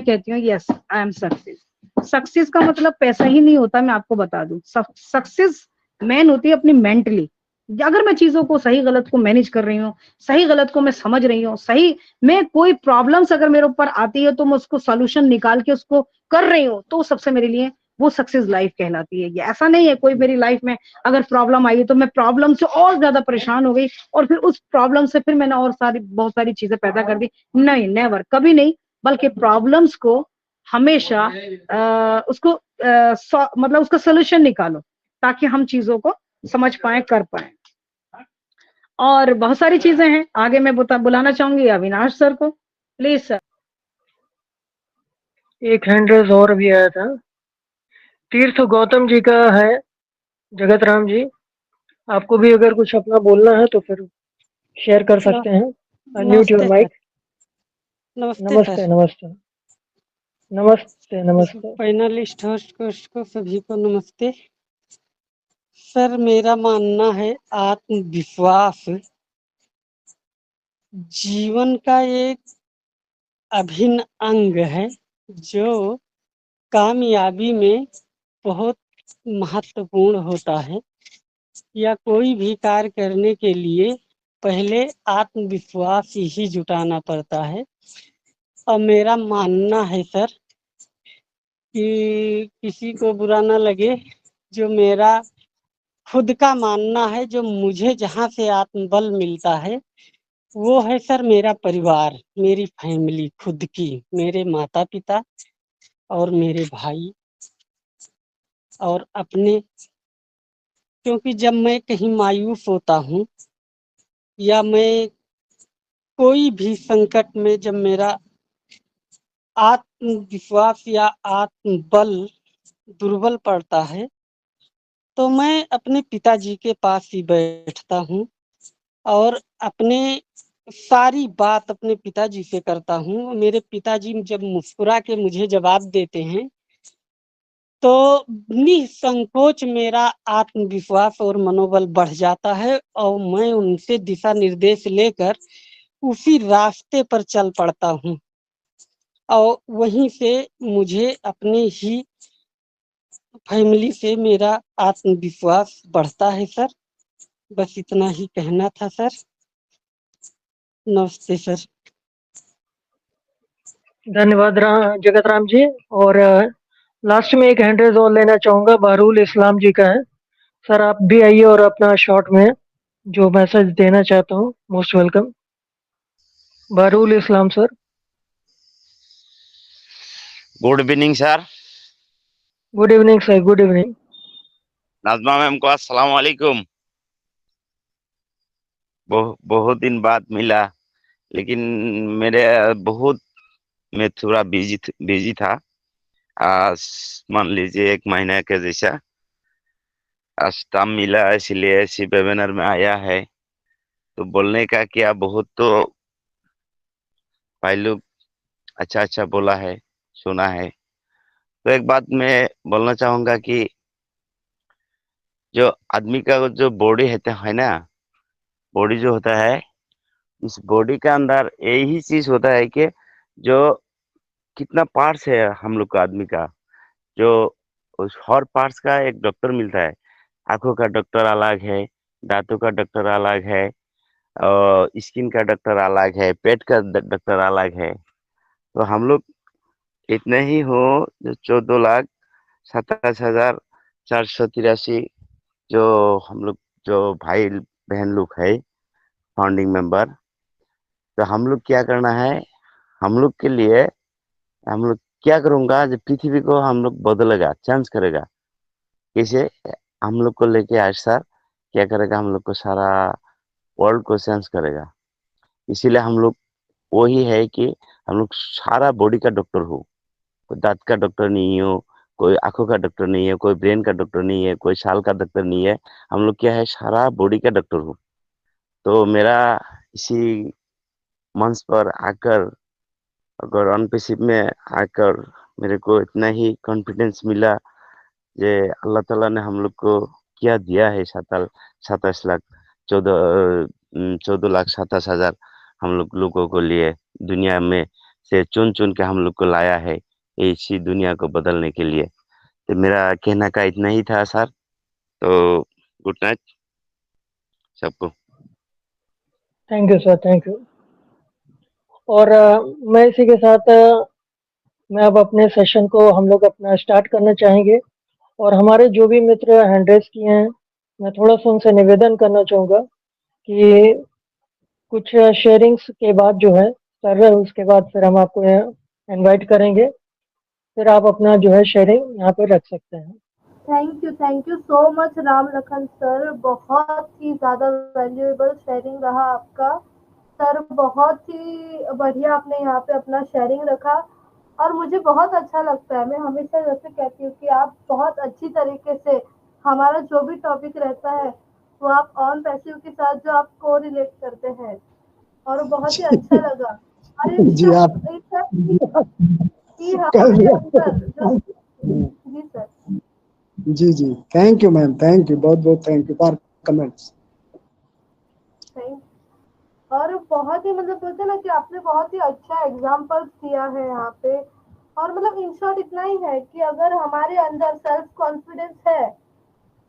कहती हूँ yes I am success. Success का मतलब पैसा ही नहीं होता, मैं आपको बता दूं। सक्सेस मेन होती है अपनी मेंटली। अगर मैं चीजों को सही गलत को मैनेज कर रही हूँ, सही गलत को मैं समझ रही हूँ, सही मैं कोई प्रॉब्लम्स अगर मेरे ऊपर आती है तो मैं उसको सोल्यूशन निकाल के उसको कर रही हूँ, तो सबसे मेरे लिए वो सक्सेस लाइफ कहलाती है। ये ऐसा नहीं है कोई मेरी लाइफ में अगर प्रॉब्लम आई तो मैं प्रॉब्लम से और ज्यादा परेशान हो गई और फिर उस प्रॉब्लम से फिर मैंने और बहुत सारी चीजें पैदा कर दी। नहीं, नेवर, कभी नहीं। बल्कि प्रॉब्लम्स को हमेशा मतलब उसका सोल्यूशन निकालो ताकि हम चीजों को समझ पाए, कर पाए। और बहुत सारी चीजें हैं आगे, मैं बुलाना चाहूंगी अविनाश सर को, प्लीज सर। एक हैंड रेज और भी आया था, तीर्थ गौतम जी का है। जगत राम जी, आपको भी अगर कुछ अपना बोलना है तो फिर शेयर कर सकते हैं। Unmute your mic. नमस्ते नमस्ते नमस्ते नमस्ते। पैनलिस्ट होस्ट को सभी को नमस्ते। सर मेरा मानना है आत्मविश्वास जीवन का एक अभिन्न अंग है जो कामयाबी में बहुत महत्वपूर्ण होता है। या कोई भी कार्य करने के लिए पहले आत्मविश्वास ही जुटाना पड़ता है। और मेरा मानना है सर कि किसी को बुरा ना लगे, जो मेरा खुद का मानना है, जो मुझे जहाँ से आत्मबल मिलता है वो है सर मेरा परिवार, मेरी फैमिली खुद की, मेरे माता पिता और मेरे भाई और अपने। क्योंकि जब मैं कहीं मायूस होता हूँ या मैं कोई भी संकट में, जब मेरा आत्मविश्वास या आत्मबल दुर्बल पड़ता है तो मैं अपने पिताजी के पास ही बैठता हूँ और अपने सारी बात अपने पिताजी से करता हूँ। मेरे पिताजी जब मुस्कुरा के मुझे जवाब देते हैं तो निसंकोच मेरा आत्मविश्वास और मनोबल बढ़ जाता है और मैं उनसे दिशा निर्देश लेकर उसी रास्ते पर चल पड़ता हूँ और वहीं से मुझे अपने ही फैमिली से मेरा आत्मविश्वास बढ़ता है सर। बस इतना ही कहना था सर। नमस्ते सर। धन्यवाद जगत राम जी। और लास्ट में एक हैंड रेज और लेना चाहूंगा, बहरुल इस्लाम जी का है। सर आप भी आइए और अपना शॉर्ट में जो मैसेज देना चाहता हूँ, most welcome. Bahrul Islam sir. Good evening sir. Good evening sir, good evening. Nazma ma'am को अस्सलाम वालेकुम। बहुत दिन बाद मिला, लेकिन मेरे बहुत मैं थोड़ा बिजी था। आज मान लीजिए 1 महीने के जैसा आज टाइम मिला, इसलिए इसी वेबिनार में आया है। तो बोलने का क्या, बहुत तो भाई लोग अच्छा अच्छा बोला है, सुना है। तो एक बात मैं बोलना चाहूंगा कि जो आदमी का जो बॉडी है ना, बॉडी जो होता है, इस बॉडी के अंदर यही चीज होता है कि जो कितना पार्ट्स है हम लोग का, आदमी का, जो उस हर पार्ट्स का एक डॉक्टर मिलता है। आंखों का डॉक्टर अलग है, दांतों का डॉक्टर अलग है, और स्किन का डॉक्टर अलग है, पेट का डॉक्टर अलग है। तो हम लोग इतने ही हो जो 14,27,483 जो हम लोग जो भाई बहन लोग है, फाउंडिंग मेंबर। तो हम लोग क्या करना है, हम लोग के लिए हम लोग क्या करूंगा, जब पृथ्वी को हम लोग बदलेगा, चेंज करेगा। कैसे? हम लोग को लेके आज सर क्या करेगा, हम लोग को सारा वर्ल्ड को चेंज करेगा। इसीलिए हम लोग वही है कि हम लोग सारा बॉडी का डॉक्टर हो। कोई दांत का डॉक्टर नहीं हो, कोई आंखों का डॉक्टर नहीं है, कोई ब्रेन का डॉक्टर नहीं है, कोई साल का डॉक्टर नहीं है। हम लोग क्या है, सारा बॉडी का डॉक्टर हो। तो मेरा इसी मंच पर आकर, अगर अनपेशिप में आकर मेरे को इतना ही कॉन्फिडेंस मिला, ये अल्लाह ताला ने हम लोग को क्या दिया है, 14 लाख 27 हजार हम लोगों को लिए दुनिया में से चुन चुन के हम लोग को लाया है इसी दुनिया को बदलने के लिए। तो मेरा कहना का इतना ही था सर। तो गुड नाइट सबको। Thank you sir, thank you. और मैं इसी के साथ मैं अब अपने सेशन को हम लोग अपना स्टार्ट करना चाहेंगे। और हमारे जो भी मित्र हैंड रेज किए हैं, मैं थोड़ा सा उनसे निवेदन करना चाहूँगा कि कुछ शेयरिंग्स के बाद जो है सर, उसके बाद फिर हम आपको इनवाइट करेंगे, फिर आप अपना जो है शेयरिंग यहाँ पे रख सकते हैं। Thank you so much Ram Lakhan sir. बहुत ही ज़्यादा वैल्यूएबल शेयरिंग रहा आपका सर। बहुत ही बढ़िया आपने यहाँ पे अपना शेयरिंग रखा और मुझे बहुत अच्छा लगता है। मैं हमेशा जैसे कहती हूँ कि आप बहुत अच्छी तरीके से हमारा जो भी टॉपिक रहता है वो आप ऑन पैसिव के साथ जो आप को रिलेट करते हैं और बहुत ही अच्छा लगा। और जी आप कि कल भी हमारे अंदर जो जी सर। जी जी, thank you ma'am, thank you, बहुत बहुत थैंक यू फॉर कमेंट्स। और बहुत ही मतलब बोलते हैं ना कि आपने बहुत ही अच्छा एग्जाम्पल दिया है यहाँ पे। और मतलब इन शॉर्ट इतना ही है कि अगर हमारे अंदर सेल्फ कॉन्फिडेंस है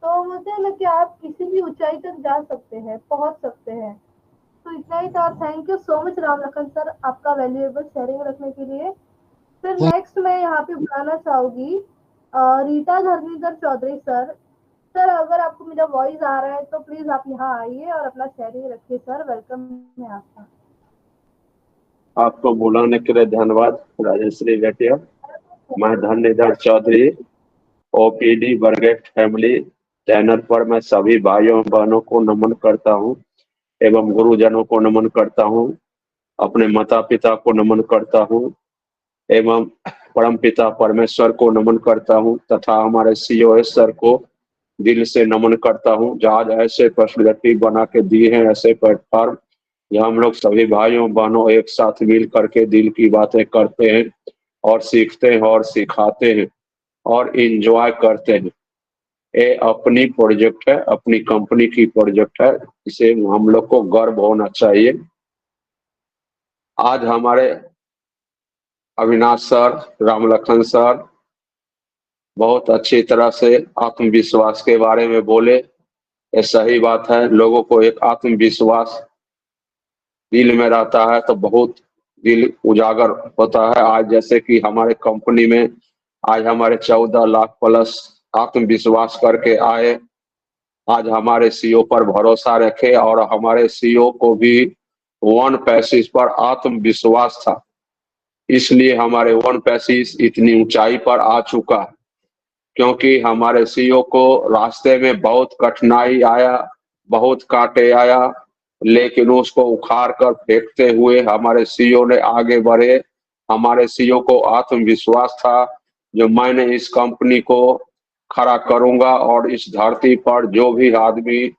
तो बोलते हैं ना कि आप किसी भी ऊंचाई तक जा सकते हैं, पहुंच सकते हैं। तो इतना ही था। Thank you so much Ram Lakhan sir आपका वैल्यूएबल शेयरिंग रखने के लिए। फिर नेक्स्ट मैं यहाँ पे बुलाना चाहूंगी रीता धर्मेंद्र चौधरी सर। सर अगर आपको मेरा वॉइस आ रहा है तो प्लीज आप यहाँ आइए और अपना शेयरिंग रखिए सर। वेलकम है आपका। आपको बुलाने के लिए धन्यवाद राजश्री घटिया। मैं धर्मेंद्र चौधरी, ओपीडी बरगेट फैमिली चैनल पर मैं सभी भाइयों बहनों को नमन करता हूं एवं गुरुजनों को नमन करता हूं, अपने माता पिता को नमन करता हूं एवं परम पिता परमेश्वर को नमन करता हूं तथा हमारे सीओएस सर को दिल से नमन करता हूं। जहाज ऐसे फैसिलिटी बना के दिए हैं, ऐसे प्लेटफॉर्म, जहाँ हम लोग सभी भाइयों बहनों एक साथ मिल करके दिल की बातें करते हैं और सीखते हैं और सिखाते हैं और एंजॉय करते हैं। ये अपनी प्रोजेक्ट है, अपनी कंपनी की प्रोजेक्ट है, इसे हम लोग को गर्व होना चाहिए। आज हमारे अविनाश सर, रामलखन सर, बहुत अच्छी तरह से आत्मविश्वास के बारे में बोले। ये सही बात है, लोगों को एक आत्मविश्वास दिल में रहता है तो बहुत दिल उजागर होता है। आज जैसे कि हमारे कंपनी में आज हमारे 14 लाख प्लस आत्मविश्वास करके आए। आज हमारे सीईओ पर भरोसा रखे और हमारे सीईओ को भी वन पैसिस पर आत्मविश्वास था, इसलिए हमारे वन पैसिस इतनी ऊंचाई पर आ चुका है। क्योंकि हमारे सीईओ को रास्ते में बहुत कठिनाई आया, बहुत कांटे आया, लेकिन उसको उखाड़ कर फेंकते हुए हमारे सीईओ ने आगे बढ़े। हमारे सीईओ को आत्मविश्वास था जो मैंने इस कंपनी को खड़ा करूंगा और इस धरती पर जो भी आदमी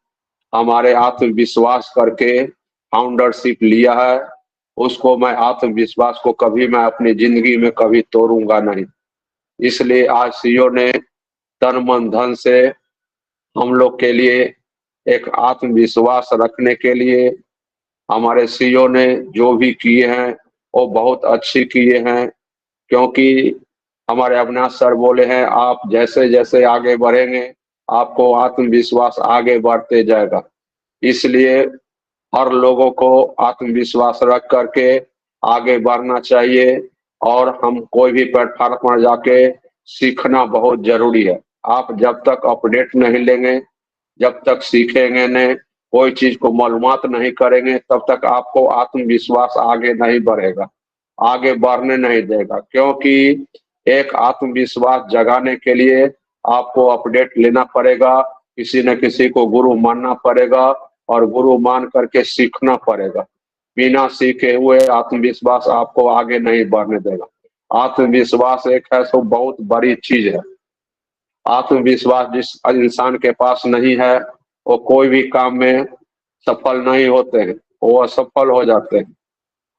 हमारे आत्मविश्वास करके फाउंडरशिप लिया है उसको मैं आत्मविश्वास को कभी मैं अपनी जिंदगी में कभी तोड़ूंगा नहीं। इसलिए आज सीईओ ने तन मन धन से हम लोग के लिए एक आत्मविश्वास रखने के लिए हमारे सीईओ ने जो भी किए हैं वो बहुत अच्छे किए हैं। क्योंकि हमारे अविनाश सर बोले हैं आप जैसे जैसे आगे बढ़ेंगे आपको आत्मविश्वास आगे बढ़ते जाएगा। इसलिए हर लोगों को आत्मविश्वास रख करके आगे बढ़ना चाहिए और हम कोई भी प्लेटफॉर्म पर जाके सीखना बहुत जरूरी है। आप जब तक अपडेट नहीं लेंगे, जब तक सीखेंगे नहीं, कोई चीज को मालूमात नहीं करेंगे, तब तक आपको आत्मविश्वास आगे नहीं बढ़ेगा, आगे बढ़ने नहीं देगा। क्योंकि एक आत्मविश्वास जगाने के लिए आपको अपडेट लेना पड़ेगा, किसी न किसी को गुरु मानना पड़ेगा और गुरु मान करके सीखना पड़ेगा। बिना सीखे हुए आत्मविश्वास आपको आगे नहीं बढ़ने देगा। आत्मविश्वास एक है सो बहुत बड़ी चीज है। आत्मविश्वास जिस इंसान के पास नहीं है वो कोई भी काम में सफल नहीं होते हैं, वो असफल हो जाते हैं।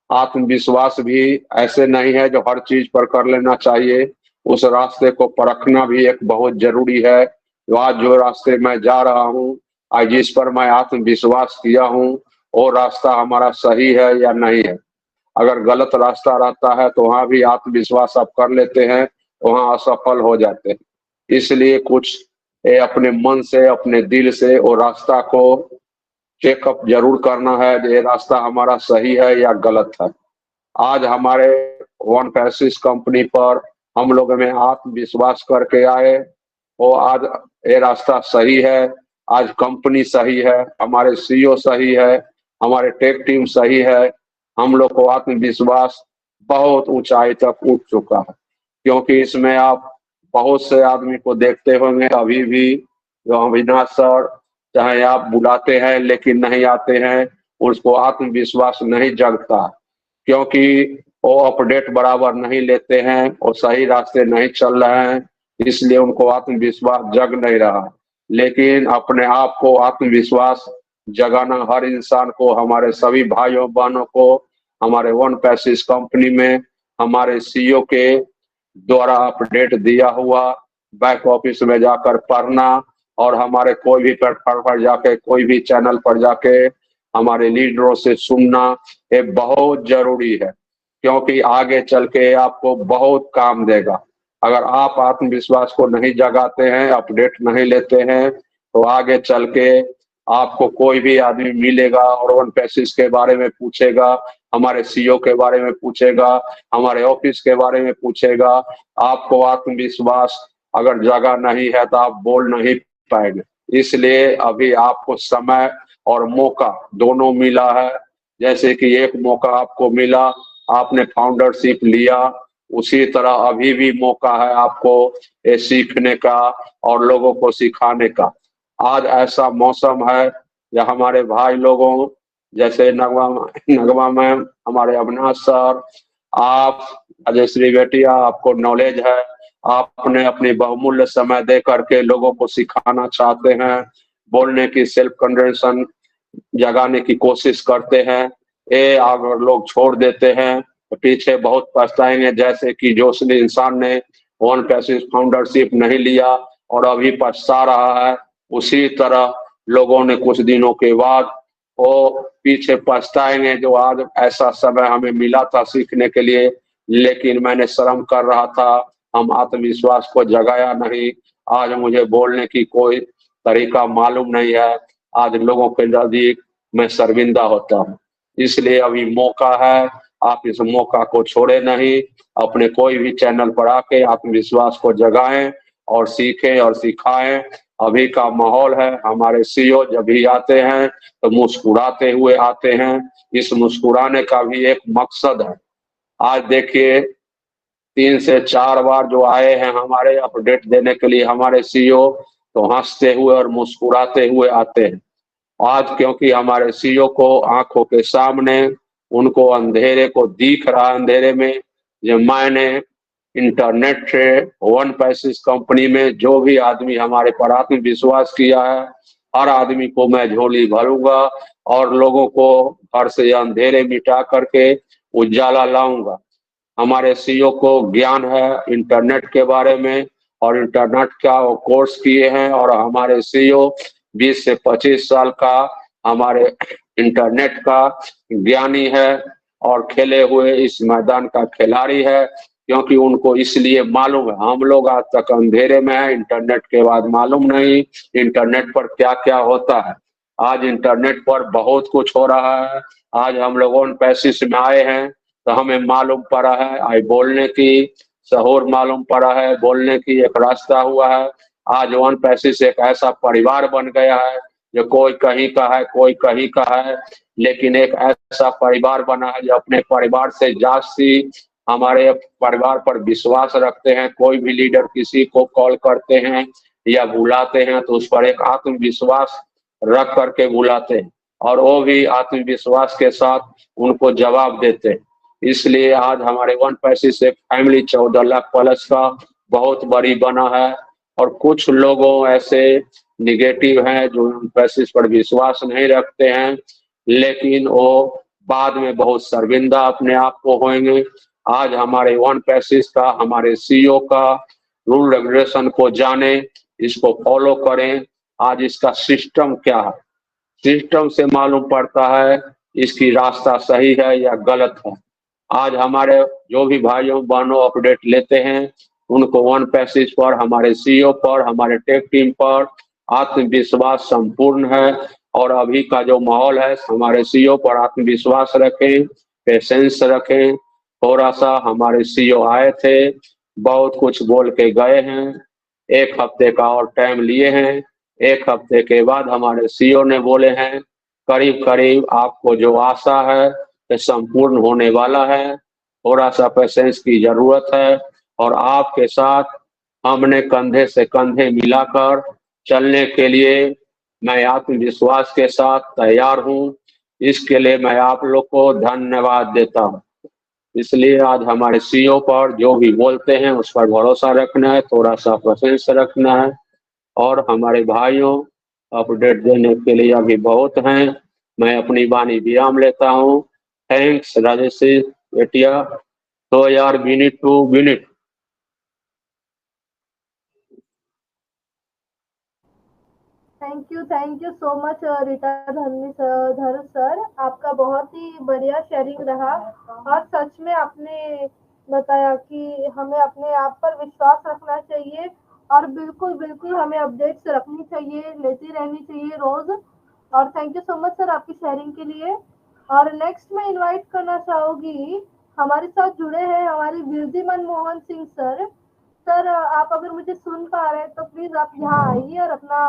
आत्मविश्वास भी ऐसे नहीं है जो हर चीज पर कर लेना चाहिए, उस रास्ते को परखना भी एक बहुत जरूरी है। आज जो रास्ते मैं जा रहा हूँ, आज जिस पर मैं आत्मविश्वास किया हूँ, वो रास्ता हमारा सही है या नहीं है। अगर गलत रास्ता रहता है तो वहां भी आत्मविश्वास आप कर लेते हैं, वहां असफल हो जाते हैं। इसलिए कुछ अपने मन से अपने दिल से वो रास्ता को चेकअप जरूर करना है, ये रास्ता हमारा सही है या गलत है। आज हमारे वन पैसिस कंपनी पर हम लोग में आत्मविश्वास करके आए, वो आज ये रास्ता सही है, आज कंपनी सही है, हमारे सीईओ सही है, हमारे टेक टीम सही है। हम लोग को आत्मविश्वास बहुत ऊंचाई तक उठ चुका है। क्योंकि इसमें आप बहुत से आदमी को देखते होंगे अभी भी जो अविनाश सर चाहे आप बुलाते हैं लेकिन नहीं आते हैं, उसको आत्मविश्वास नहीं जगता। क्योंकि वो अपडेट बराबर नहीं लेते हैं, वो सही रास्ते नहीं चल रहे हैं, इसलिए उनको आत्मविश्वास जग नहीं रहा। लेकिन अपने आप को आत्मविश्वास जगाना हर इंसान को, हमारे सभी भाइयों बहनों को हमारे वन पैसिस कंपनी में हमारे सीईओ के द्वारा अपडेट दिया हुआ बैक ऑफिस में जाकर पढ़ना और हमारे कोई भी प्लेटफॉर्म पर जाके, कोई भी चैनल पर जाके हमारे लीडरों से सुनना, ये बहुत जरूरी है। क्योंकि आगे चल के आपको बहुत काम देगा। अगर आप आत्मविश्वास को नहीं जगाते हैं, अपडेट नहीं लेते हैं, तो आगे चल के आपको कोई भी आदमी मिलेगा और वन पैसिस के बारे में पूछेगा, हमारे सीईओ के बारे में पूछेगा, हमारे ऑफिस के बारे में पूछेगा। आपको आत्मविश्वास अगर जगा नहीं है तो आप बोल नहीं पाएंगे। इसलिए अभी आपको समय और मौका दोनों मिला है। जैसे कि एक मौका आपको मिला, आपने फाउंडरशिप लिया, उसी तरह अभी भी मौका है आपको ये सीखने का और लोगों को सिखाने का। आज ऐसा मौसम है जहाँ हमारे भाई लोगों जैसे नगमा मैम, हमारे अविनाश सर, आप अजयश्री बेटिया, आपको नॉलेज है, आपने अपनी बहुमूल्य समय दे करके लोगों को सिखाना चाहते हैं, बोलने की सेल्फ कॉन्फिडेंस जगाने की कोशिश करते हैं। ये अगर लोग छोड़ देते हैं तो पीछे बहुत पछताएंगे। जैसे कि जो इंसान ने वन पैसिस फाउंडरशिप नहीं लिया और अभी पछता रहा है, उसी तरह लोगों ने कुछ दिनों के बाद वो पीछे पछताएंगे जो आज ऐसा समय हमें मिला था सीखने के लिए, लेकिन मैंने शर्म कर रहा था, हम आत्मविश्वास को जगाया नहीं। आज मुझे बोलने की कोई तरीका मालूम नहीं है। आज लोगों के नजदीक मैं शर्मिंदा होता हूँ। इसलिए अभी मौका है, आप इस मौका को छोड़े नहीं। अपने कोई भी चैनल पर आके आत्मविश्वास को जगाएं और सीखें और सिखाएं। अभी का माहौल है, हमारे सीईओ जब भी आते हैं तो मुस्कुराते हुए आते हैं। इस मुस्कुराने का भी एक मकसद है। आज देखिए 3 से 4 बार जो आए हैं हमारे अपडेट देने के लिए हमारे सीईओ, तो हंसते हुए और मुस्कुराते हुए आते हैं। आज क्योंकि हमारे सीईओ को आंखों के सामने उनको अंधेरे को दिख रहा है, अंधेरे में जो मैंने इंटरनेट से वन पैसिस कंपनी में जो भी आदमी हमारे पर आत्मविश्वास किया है, हर आदमी को मैं झोली भरूंगा और लोगों को घर से अंधेरे मिटा करके उजाला लाऊंगा। हमारे सीईओ को ज्ञान है इंटरनेट के बारे में और इंटरनेट का वो कोर्स किए हैं, और हमारे सीईओ 20 से 25 साल का हमारे इंटरनेट का ज्ञानी है और खेले हुए इस मैदान का खिलाड़ी है। क्योंकि उनको इसलिए मालूम है, हम लोग आज तक अंधेरे में है, इंटरनेट के बाद मालूम नहीं इंटरनेट पर क्या क्या होता है। आज इंटरनेट पर बहुत कुछ हो रहा है। आज हम लोग वन पैसिस में आए हैं तो हमें मालूम पड़ा है, आज बोलने की शहूर मालूम पड़ा है, बोलने की एक रास्ता हुआ है। आज वन पैसिस एक ऐसा परिवार बन गया है जो कोई कहीं का है, कोई कहीं का है, लेकिन एक ऐसा परिवार बना है जो अपने परिवार से जास्ती हमारे परिवार पर विश्वास रखते हैं। कोई भी लीडर किसी को कॉल करते हैं या बुलाते हैं तो उस पर एक आत्मविश्वास रख करके बुलाते हैं और वो भी आत्मविश्वास के साथ उनको जवाब देते हैं। इसलिए आज हमारे वन पैसिस एक फैमिली 14 लाख प्लस का बहुत बड़ी बना है। और कुछ लोगों ऐसे निगेटिव हैं जो वन पैसिस पर विश्वास नहीं रखते हैं, लेकिन वो बाद में बहुत शर्मिंदा अपने आप को होंगे। आज हमारे वन पैसिस का, हमारे सीईओ का रूल रेगुलेशन को जाने, इसको फॉलो करें। आज इसका सिस्टम क्या है, सिस्टम से मालूम पड़ता है इसकी रास्ता सही है या गलत है। आज हमारे जो भी भाइयों बहनों अपडेट लेते हैं उनको वन पैसिस पर, हमारे सीईओ पर, हमारे टेक टीम पर आत्मविश्वास संपूर्ण है। और अभी का जो माहौल है, हमारे सीईओ पर आत्मविश्वास रखें, पेशेंस रखें। थोड़ा सा हमारे सीईओ आए थे, बहुत कुछ बोल के गए हैं, 1 हफ्ते का और टाइम लिए हैं। 1 हफ्ते के बाद हमारे सीईओ ने बोले हैं करीब करीब आपको जो आशा है ये संपूर्ण होने वाला है, थोड़ा सा पेशेंस की जरूरत है। और आपके साथ हमने कंधे से कंधे मिलाकर चलने के लिए मैं आत्मविश्वास के साथ तैयार हूँ। इसके लिए मैं आप लोग को धन्यवाद देता हूँ। इसलिए आज हमारे सीईओ पर जो भी बोलते हैं उस पर भरोसा रखना है, थोड़ा सा पेशेंस रखना है। और हमारे भाइयों अपडेट देने के लिए अभी बहुत हैं, मैं अपनी वाणी विराम लेता हूँ। थैंक्स राजेश बेटिया। तो यार we need to win it. Thank you so much Rita Dhar sir, आपका बहुत ही बढ़िया शेयरिंग रहा। और सच में आपने बताया कि हमें अपने आप पर विश्वास रखना चाहिए और बिल्कुल बिल्कुल हमें अपडेट्स रखनी चाहिए, लेती रहनी चाहिए रोज। और thank you so much sir आपकी शेयरिंग के लिए। और नेक्स्ट मैं इनवाइट करना चाहूंगी, हमारे साथ जुड़े हैं हमारे विरदी मनमोहन सिंह सर। सर आप अगर मुझे सुन पा रहे हैं तो प्लीज आप यहाँ आइए और अपना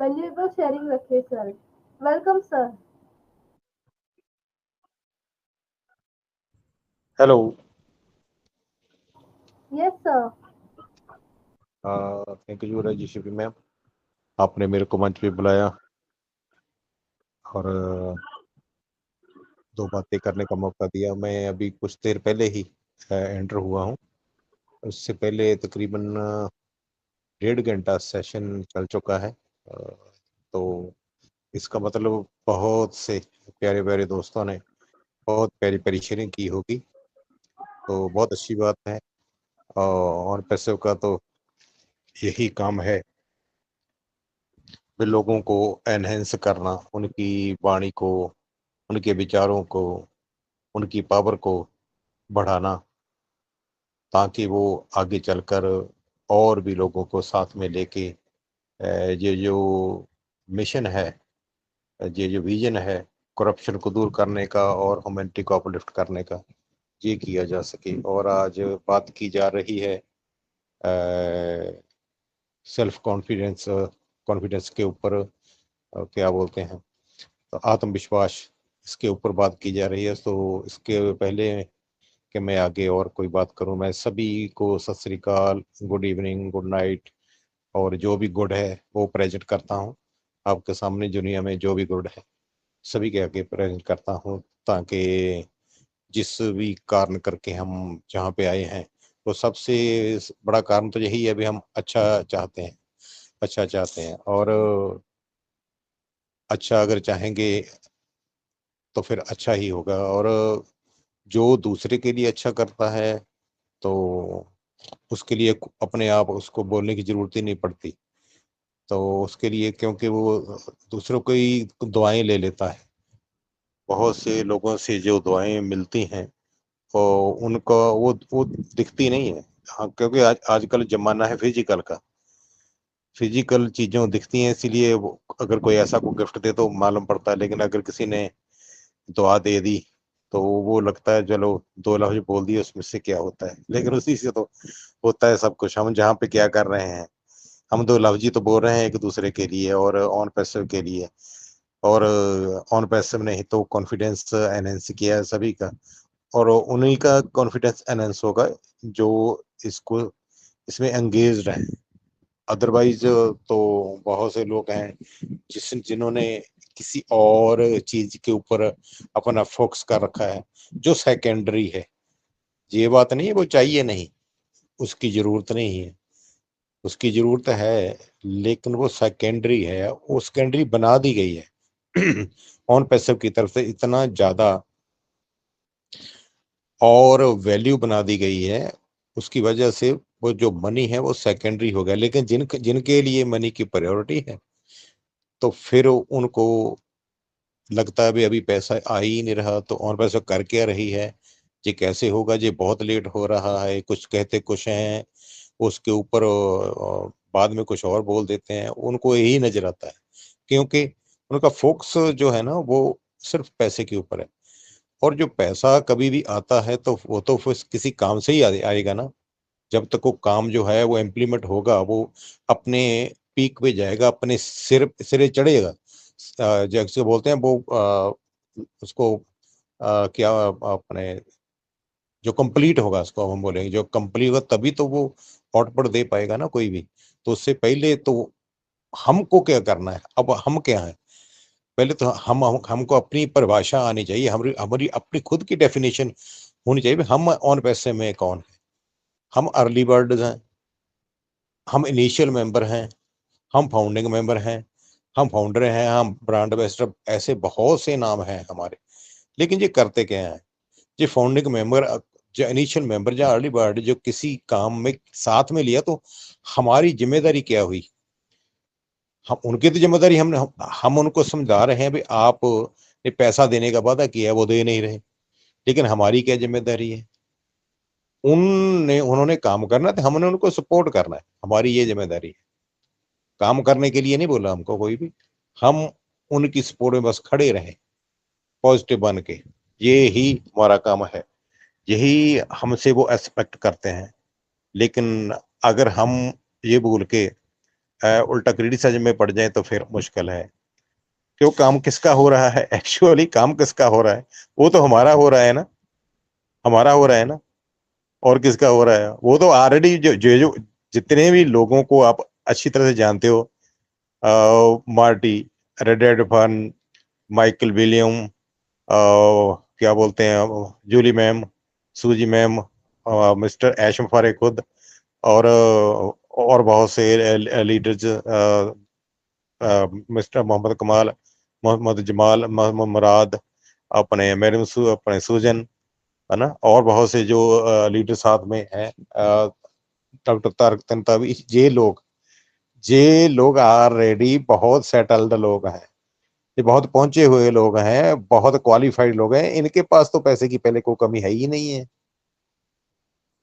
वैल्यूएबल शेयरिंग रखिए sir. Welcome sir. Hello. Yes sir. Thank you Rajeshwari ma'am, आपने मेरे को मंच पे बुलाया और 2 बातें करने का मौका दिया। मैं अभी कुछ देर पहले ही एंटर हुआ हूँ। उससे पहले तकरीबन 1.5 घंटा सेशन चल चुका है। तो इसका मतलब बहुत से प्यारे प्यारे दोस्तों ने बहुत प्यारी प्यारी शेयरिंग की होगी, तो बहुत अच्छी बात है। और पैसे का तो यही काम है लोगों को एनहेंस करना, उनकी वाणी को, उनके विचारों को, उनकी पावर को बढ़ाना। ताकि वो आगे चलकर और भी लोगों को साथ में लेके ये जो मिशन है, ये जो विजन है करप्शन को दूर करने का और ह्यूमैनिटी को अपलिफ्ट करने का, ये किया जा सके। और आज बात की जा रही है सेल्फ कॉन्फिडेंस कॉन्फिडेंस के ऊपर, क्या बोलते हैं, तो आत्मविश्वास, इसके ऊपर बात की जा रही है। तो इसके पहले कि मैं आगे और कोई बात करूं, मैं सभी को सत श्री अकाल, गुड इवनिंग, गुड नाइट, और जो भी गुड है वो प्रेजेंट करता हूं आपके सामने। दुनिया में जो भी गुड है सभी के आगे प्रेजेंट करता हूं, ताकि जिस भी कारण करके हम जहाँ पे आए हैं, तो सबसे बड़ा कारण तो यही है भी हम अच्छा चाहते हैं, अच्छा चाहते हैं। और अच्छा अगर चाहेंगे तो फिर अच्छा ही होगा। और जो दूसरे के लिए अच्छा करता है तो उसके लिए अपने आप उसको बोलने की जरूरत ही नहीं पड़ती। तो उसके लिए, क्योंकि वो दूसरों को ही दुआएं ले लेता है। बहुत से लोगों से जो दुआएं मिलती हैं और उनको वो दिखती नहीं है। हाँ, क्योंकि आजकल जमाना है फिजिकल का, फिजिकल चीजों दिखती हैं, इसीलिए अगर कोई ऐसा को गिफ्ट दे तो मालूम पड़ता है। लेकिन अगर किसी ने दुआ दे दी तो वो लगता है चलो दो लफ्ज बोल दिए उसमें से क्या होता है, लेकिन उसी से तो होता है सब कुछ। हम जहाँ पे क्या कर रहे हैं, हम दो लफ्ज ही तो बोल रहे हैं एक दूसरे के लिए और ऑन पैसिव के लिए। और ऑन पैसिव ने ही तो कॉन्फिडेंस एनहेंस किया है सभी का, और उन्हीं का कॉन्फिडेंस एनहेंस होगा जो इसको इसमें एंगेज्ड है। अदरवाइज तो बहुत से लोग हैं जिन्होंने किसी और चीज के ऊपर अपना फोकस कर रखा है जो सेकेंडरी है। ये बात नहीं है वो चाहिए नहीं, उसकी जरूरत नहीं है, उसकी जरूरत है, लेकिन वो सेकेंडरी है, वो सेकेंडरी बना दी गई है ऑन पैसिव की तरफ से इतना ज्यादा और वैल्यू बना दी गई है, उसकी वजह से वो जो मनी है वो सेकेंडरी हो गया। लेकिन जिनके लिए मनी की प्रायोरिटी है तो फिर उनको लगता है भी अभी पैसा आ ही नहीं रहा, तो और पैसा कर क्या रही है, ये कैसे होगा, ये बहुत लेट हो रहा है, कुछ कहते कुछ हैं उसके ऊपर बाद में कुछ और बोल देते हैं। उनको यही नजर आता है क्योंकि उनका फोकस जो है ना वो सिर्फ पैसे के ऊपर है। और जो पैसा कभी भी आता है तो वो तो फिर किसी काम से ही आएगा ना। जब तक वो काम जो है वो इम्प्लीमेंट होगा, वो अपने पीक पे जाएगा, अपने सिरे चढ़ेगा। जैसे बोलते हैं वो उसको क्या अपने जो कंप्लीट होगा उसको हम बोलेंगे, जो कंप्लीट होगा तभी तो वो आउटपुट दे पाएगा ना कोई भी। तो उससे पहले तो हमको क्या करना है, अब हम क्या है, पहले तो हमको अपनी परिभाषा आनी चाहिए, हमारी हमारी अपनी खुद की डेफिनेशन होनी चाहिए। हम ऑन पैसे में कौन है, हम अर्ली बर्ड हैं, हम इनिशियल मेंबर हैं, हम फाउंडिंग मेंबर हैं, हम फाउंडर हैं, हम ब्रांड एम्बेसडर, ऐसे बहुत से नाम हैं हमारे। लेकिन ये करते क्या है, ये फाउंडिंग मेंबर, जो इनिशियल मेंबर, जो अर्ली बर्ड, जो किसी काम में साथ में लिया, तो हमारी जिम्मेदारी क्या हुई, हम उनकी तो जिम्मेदारी हम उनको समझा रहे हैं भी आप ने पैसा देने का वादा किया है वो दे नहीं रहे, लेकिन हमारी क्या जिम्मेदारी है, उन्होंने काम करना तो हमने उनको सपोर्ट करना है, हमारी ये जिम्मेदारी है। काम करने के लिए नहीं बोला हमको कोई भी, हम उनकी सपोर्ट में बस खड़े रहें पॉजिटिव बन के, ये ही हमारा काम है, यही हमसे वो एक्सपेक्ट करते हैं। लेकिन अगर हम ये भूल के उल्टा क्रिटिसिज्म में पड़ जाए तो फिर मुश्किल है। क्यों, काम किसका हो रहा है, एक्चुअली काम किसका हो रहा है, वो तो हमारा हो रहा है ना, हमारा हो रहा है ना, और किसका हो रहा है, वो तो ऑलरेडी जो जितने भी लोगों को आप अच्छी तरह से जानते हो, Marty, Redfern, Michael William, क्या बोलते हैं, Julie ma'am, Suzie ma'am, mister एशम फारे खुद, और बहुत से लीडर्स, मिस्टर मोहम्मद कमाल, मोहम्मद जमाल, मोहम्मद मुराद, अपने मैडम अपने सूजन, है ना, और बहुत से जो लीडर साथ में हैं, डॉक्टर तारक तंतावी, ये लोग ऑलरेडी बहुत सेटल्ड लोग हैं, ये बहुत पहुंचे हुए लोग हैं, बहुत क्वालिफाइड लोग हैं, इनके पास तो पैसे की पहले कोई कमी है ही नहीं है।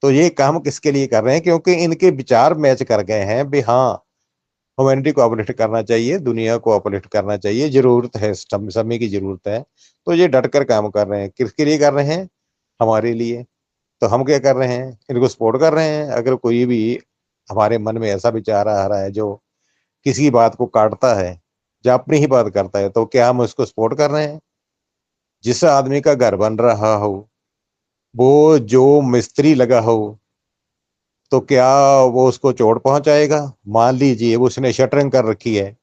तो ये काम किसके लिए कर रहे हैं? क्योंकि इनके विचार मैच कर गए हैं भी हाँ, ह्यूमैनिटी को अपलिफ्ट करना चाहिए, दुनिया को अपलिफ्ट करना चाहिए, जरूरत है, समय की जरूरत है। तो ये डट कर काम कर रहे हैं। किसके लिए कर रहे हैं? हमारे लिए। तो हम क्या कर रहे हैं? इनको सपोर्ट कर रहे हैं। अगर कोई भी हमारे मन में ऐसा विचार आ रहा है जो किसी बात को काटता है या अपनी ही बात करता है, तो क्या हम उसको सपोर्ट कर रहे हैं? जिस आदमी का घर बन रहा हो, वो जो मिस्त्री लगा हो, तो क्या वो उसको चोट पहुंचाएगा? मान लीजिए उसने शटरिंग कर रखी है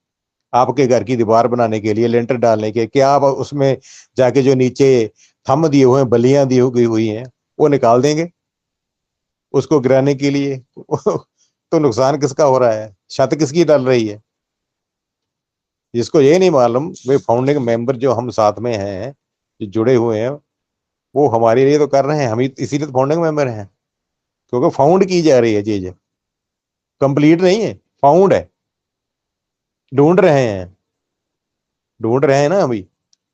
आपके घर की दीवार बनाने के लिए, लेंटर डालने के, क्या आप उसमें जाके जो नीचे थंब दिए हुए हैं, बलियां दी हुई हैं, वो निकाल देंगे उसको गिराने के लिए? तो नुकसान किसका हो रहा है? छत किसकी डल रही है? जिसको ये नहीं मालूम, वे फाउंडिंग मेंबर जो हम साथ में हैं, जो जुड़े हुए हैं, वो हमारे लिए तो कर रहे हैं। हम इसीलिए तो फाउंडिंग मेंबर हैं, क्योंकि फाउंड की जा रही है चीज, कंप्लीट नहीं है, फाउंड है। ढूंढ रहे हैं, ढूंढ रहे हैं ना अभी,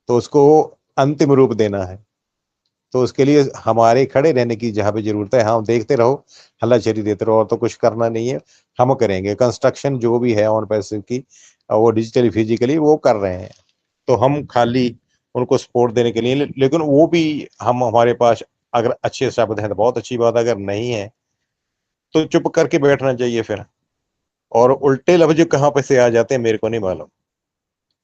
तो उसको अंतिम रूप देना है। तो उसके लिए हमारे खड़े रहने की जहां पे जरूरत है, हम देखते रहो, हल्लाशेरी देते रहो, और तो कुछ करना नहीं है। हम करेंगे कंस्ट्रक्शन जो भी है ऑन पैसिव की, वो डिजिटली फिजिकली वो कर रहे हैं। तो हम खाली उनको सपोर्ट देने के लिए, लेकिन वो भी हम, हमारे पास अगर अच्छे शब्द हैं तो बहुत अच्छी बात, अगर नहीं है तो चुप करके बैठना चाहिए फिर। और उल्टे लफ्ज कहाँ पे से आ जाते हैं मेरे को नहीं मालूम।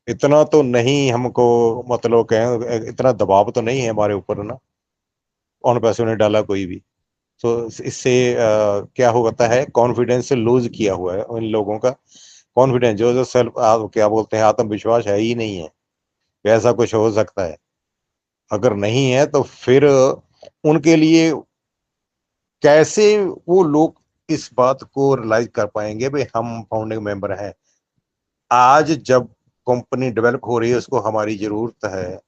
इतना तो नहीं हमको, मतलब कहें इतना दबाव तो नहीं है हमारे ऊपर ना, ऑन पैसों ने डाला कोई भी। तो इससे क्या होता है, कॉन्फिडेंस लूज किया हुआ है इन लोगों का। कॉन्फिडेंस जो जो सेल्फ क्या बोलते हैं, आत्मविश्वास है ही नहीं है। ऐसा कुछ हो सकता है? अगर नहीं है तो फिर उनके लिए कैसे वो लोग इस बात को रियलाइज कर पाएंगे भाई हम फाउंडिंग मेंबर हैं। आज जब कंपनी डेवलप हो रही है, उसको हमारी जरूरत है,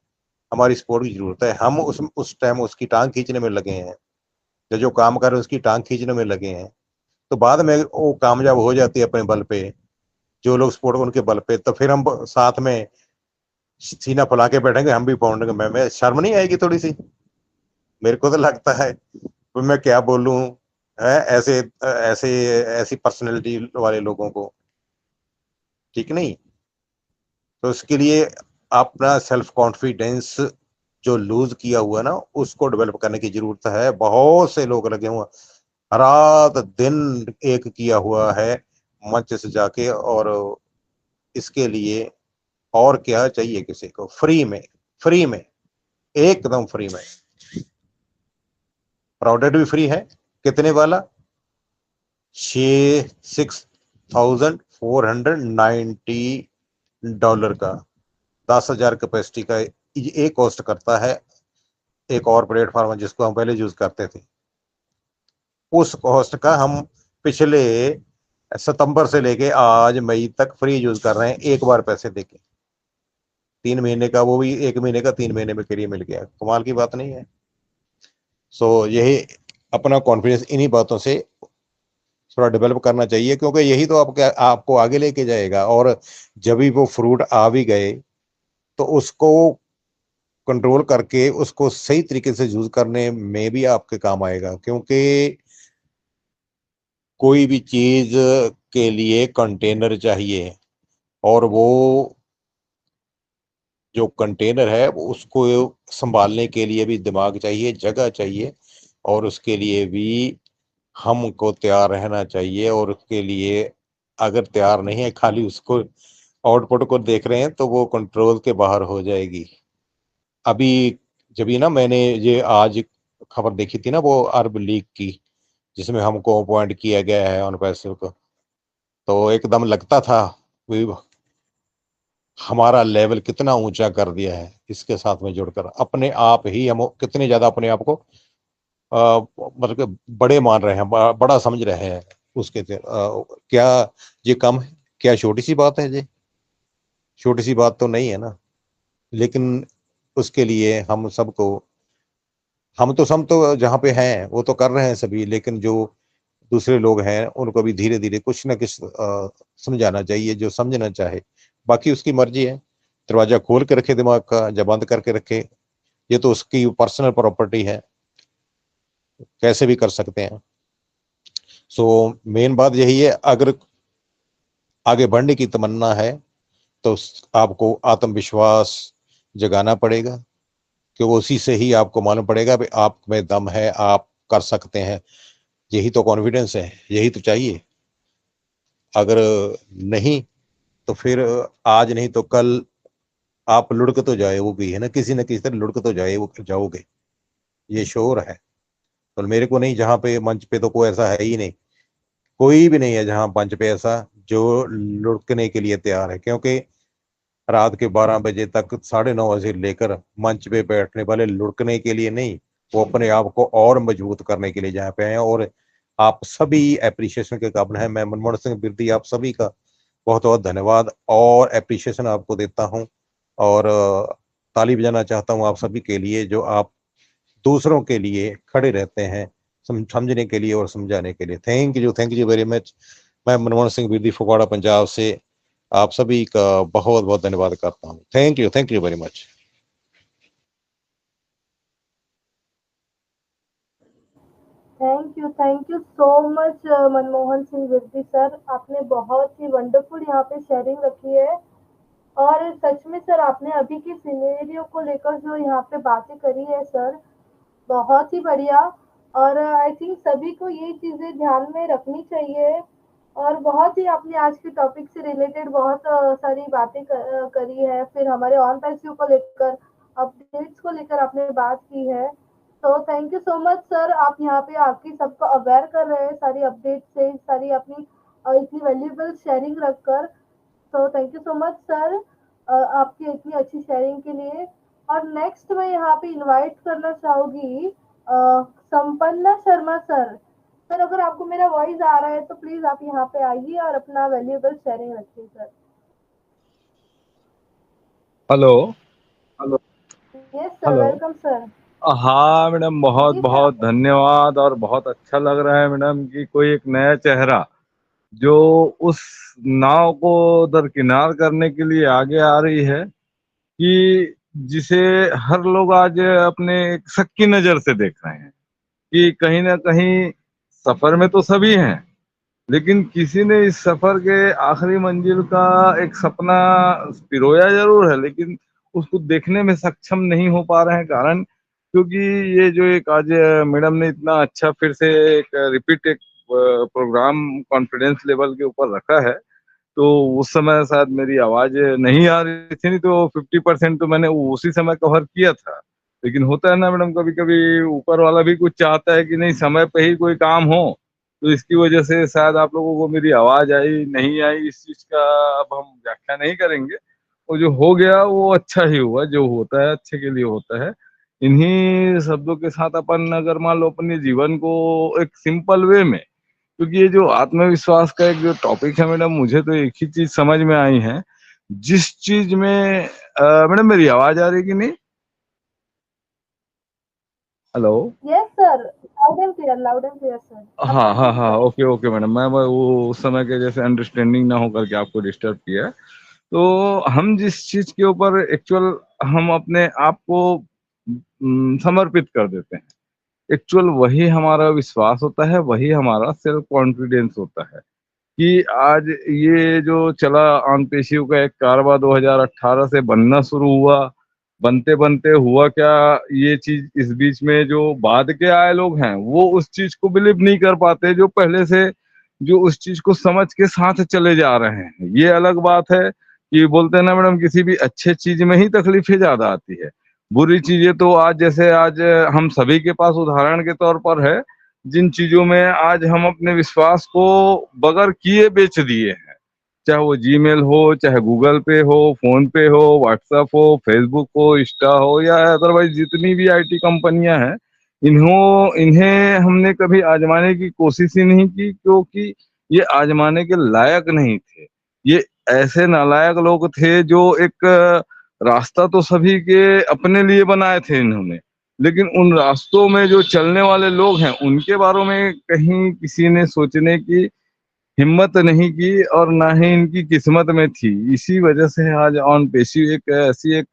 हमारी सपोर्ट की जरूरत है। हम उस टाइम उसकी टांग खींचने में लगे हैं, जो काम कर रहे हैं उसकी टांग खींचने में लगे हैं। तो बाद में वो कामयाब हो जाती है अपने बल पे, जो लोग सपोर्ट उनके बल पे, तो फिर हम साथ में सीना फुला के बैठेंगे, हम भी फाउंडिंग में शर्म नहीं आएगी थोड़ी सी? मेरे को तो लगता है, तो मैं क्या बोलूं है ऐसे ऐसे ऐसी पर्सनैलिटी वाले लोगों को, ठीक नहीं। तो इसके लिए अपना सेल्फ कॉन्फिडेंस जो लूज किया हुआ ना, उसको डेवलप करने की जरूरत है। बहुत से लोग लगे हुए, रात दिन एक किया हुआ है मंच से जाके, और इसके लिए और क्या चाहिए किसी को? फ्री में, फ्री में, एकदम फ्री में। प्रोडक्ट भी फ्री है। कितने वाला? 6490 का, 10,000 कैपेसिटी का ये कॉस्ट करता है। एक और प्लेटफॉर्म है जिसको हम पहले यूज करते थे, उस कॉस्ट का हम पिछले सितंबर से लेके आज मई तक फ्री यूज कर रहे हैं, एक बार पैसे देके। 3 महीने का, वो भी 1 महीने का 3 महीने में फ्री मिल गया। कमाल की बात नहीं है? सो यही अपना कॉन्फिडेंस इन्हीं बातों से थोड़ा डेवलप करना चाहिए, क्योंकि यही तो आपको आगे लेके जाएगा। और जब भी वो फ्रूट आ भी गए, तो उसको कंट्रोल करके उसको सही तरीके से यूज करने में भी आपके काम आएगा। क्योंकि कोई भी चीज के लिए कंटेनर चाहिए, और वो जो कंटेनर है उसको संभालने के लिए भी दिमाग चाहिए, जगह चाहिए, और उसके लिए भी हमको तैयार रहना चाहिए। और उसके लिए अगर तैयार नहीं है, खाली उसको आउटपुट को देख रहे हैं, तो वो कंट्रोल के बाहर हो जाएगी। अभी जब ये ना, मैंने ये आज खबर देखी थी ना, वो अरब लीग की, जिसमें हमको अपॉइंट किया गया है ऑन पैसिव को, तो एकदम लगता था भी हमारा लेवल कितना ऊंचा कर दिया है इसके साथ में जुड़कर। अपने आप ही हम कितने ज्यादा अपने आप को मतलब कि बड़े मान रहे हैं, बड़ा समझ रहे हैं उसके क्या ये कम है? क्या छोटी सी बात है? ये छोटी सी बात तो नहीं है ना। लेकिन उसके लिए हम सबको, हम तो सब तो जहाँ पे हैं वो तो कर रहे हैं सभी, लेकिन जो दूसरे लोग हैं उनको भी धीरे धीरे कुछ ना कुछ समझाना चाहिए, जो समझना चाहे। बाकी उसकी मर्जी है, दरवाजा खोल के रखे दिमाग का या बंद करके रखे, ये तो उसकी पर्सनल प्रॉपर्टी है। कैसे भी कर सकते हैं। सो मेन बात यही है, अगर आगे बढ़ने की तमन्ना है तो आपको आत्मविश्वास जगाना पड़ेगा, क्योंकि उसी से ही आपको मालूम पड़ेगा कि आप में दम है, आप कर सकते हैं। यही तो कॉन्फिडेंस है, यही तो चाहिए। अगर नहीं तो फिर आज नहीं तो कल आप लुढ़क तो जाओगे, है ना, किसी न किसी तरह लुढ़क तो जाओगे, ये श्योर है। तो मेरे को नहीं, जहाँ पे मंच पे तो कोई ऐसा है ही नहीं, कोई भी नहीं है जहाँ मंच पे ऐसा जो लुढ़कने के लिए तैयार है। क्योंकि रात के 12 बजे तक 9:30 बजे लेकर मंच पे बैठने वाले लुढ़कने के लिए नहीं, वो अपने आप को और मजबूत करने के लिए जहाँ पे हैं। और आप सभी एप्रिशिएशन के काबिल हैं। मैं मनमोहन सिंह बिरदी आप सभी का बहुत बहुत धन्यवाद और एप्रिशिएशन आपको देता हूँ, और ताली बजाना चाहता हूँ आप सभी के लिए, जो आप दूसरों के लिए खड़े रहते हैं, समझने के लिए और समझाने के लिए। Thank you very much. मैं मनमोहन सिंह बिरदी, फगवाड़ा, पंजाब से आप सभी का बहुत बहुत धन्यवाद करता हूँ। Thank you very much. Thank you so much Manmohan Singh Virdi sir, आपने बहुत ही वंडरफुल यहाँ पे शेयरिंग रखी है। और सच में सर, आपने अभी की सिनेरियो को लेकर जो यहाँ पे बातें करी है सर, बहुत ही बढ़िया। और आई थिंक सभी को ये चीजें ध्यान में रखनी चाहिए। और बहुत ही आपने आज के टॉपिक से रिलेटेड बहुत सारी बातें करी है। फिर हमारे ऑन पैसिव को लेकर, अपडेट्स को लेकर आपने बात की है। तो thank you so much sir, आप यहाँ पे आपकी सबको अवेयर कर रहे हैं सारी अपडेट से, सारी अपनी इतनी वैल्यूएबल शेयरिंग रखकर। तो thank you so much sir, आपकी इतनी अच्छी शेयरिंग के लिए। और नेक्स्ट मैं यहाँ पे इनवाइट करना चाहूंगी संपन्ना शर्मा सर। सर, अगर आपको मेरा वॉइस आ रहा है तो प्लीज आप यहाँ पे आइए और अपना वैल्यूएबल शेयरिंग रखिए sir. Hello. Yes sir, hello. Welcome sir. हाँ मैडम, बहुत जी बहुत सर। धन्यवाद। और बहुत अच्छा लग रहा है मैडम कि कोई एक नया चेहरा जो उस नाव को दरकिनार करने के लिए आगे आ रही है, कि जिसे हर लोग आज अपने एक शक की नजर से देख रहे हैं कि कहीं ना कहीं सफर में तो सभी हैं, लेकिन किसी ने इस सफर के आखिरी मंजिल का एक सपना पिरोया जरूर है, लेकिन उसको देखने में सक्षम नहीं हो पा रहे हैं। कारण क्योंकि ये जो एक आज मैडम ने इतना अच्छा फिर से एक रिपीट एक प्रोग्राम कॉन्फिडेंस लेवल के ऊपर रखा है, तो उस समय शायद मेरी आवाज नहीं आ रही थी, नहीं तो 50% तो मैंने उसी समय कवर किया था। लेकिन होता है ना मैडम, कभी कभी ऊपर वाला भी कुछ चाहता है कि नहीं समय पे ही कोई काम हो, तो इसकी वजह से शायद आप लोगों को मेरी आवाज आई नहीं आई, इस चीज का अब हम व्याख्या नहीं करेंगे। वो जो हो गया वो अच्छा ही हुआ, जो होता है अच्छे के लिए होता है। इन्हीं शब्दों के साथ अपन अगर मान लो अपने जीवन को एक सिंपल वे में, क्योंकि ये जो आत्मविश्वास का एक जो टॉपिक है मैडम, मुझे तो एक ही चीज समझ में आई है। जिस चीज में मैडम मेरी आवाज आ रही है कि नहीं? Hello. Yes sir, loud and clear, loud and clear sir. हाँ हाँ हाँ, ओके ओके मैडम, मैं वो उस समय के जैसे अंडरस्टैंडिंग ना हो करके आपको डिस्टर्ब किया है। तो हम जिस चीज के ऊपर एक्चुअल हम अपने आप को समर्पित कर देते हैं, एक्चुअल वही हमारा विश्वास होता है, वही हमारा सेल्फ कॉन्फिडेंस होता है। कि आज ये जो चला ऑन पेशियों का एक कारवा 2018 से बनना शुरू हुआ, बनते बनते हुआ क्या, ये चीज इस बीच में जो बाद के आए लोग हैं वो उस चीज को बिलीव नहीं कर पाते, जो पहले से जो उस चीज को समझ के साथ चले जा रहे हैं। ये अलग बात है कि बोलते हैं ना मैडम, किसी भी अच्छे चीज में ही तकलीफें ज्यादा आती है। बुरी चीजें तो आज जैसे आज हम सभी के पास उदाहरण के तौर पर है, जिन चीजों में आज हम अपने विश्वास को बगैर किए बेच दिए हैं, चाहे वो जीमेल हो, चाहे गूगल पे हो, फोन पे हो, व्हाट्सएप हो, फेसबुक हो, इंस्टा हो, या अदरवाइज जितनी भी आईटी कंपनियां हैं, इन्हें हमने कभी आजमाने की कोशिश ही नहीं की, क्योंकि ये आजमाने के लायक नहीं थे। ये ऐसे नालायक लोग थे जो एक रास्ता तो सभी के अपने लिए बनाए थे इन्होंने, लेकिन उन रास्तों में जो चलने वाले लोग हैं उनके बारे में कहीं किसी ने सोचने की हिम्मत नहीं की, और ना ही इनकी किस्मत में थी। इसी वजह से आज ऑन पेशी एक ऐसी एक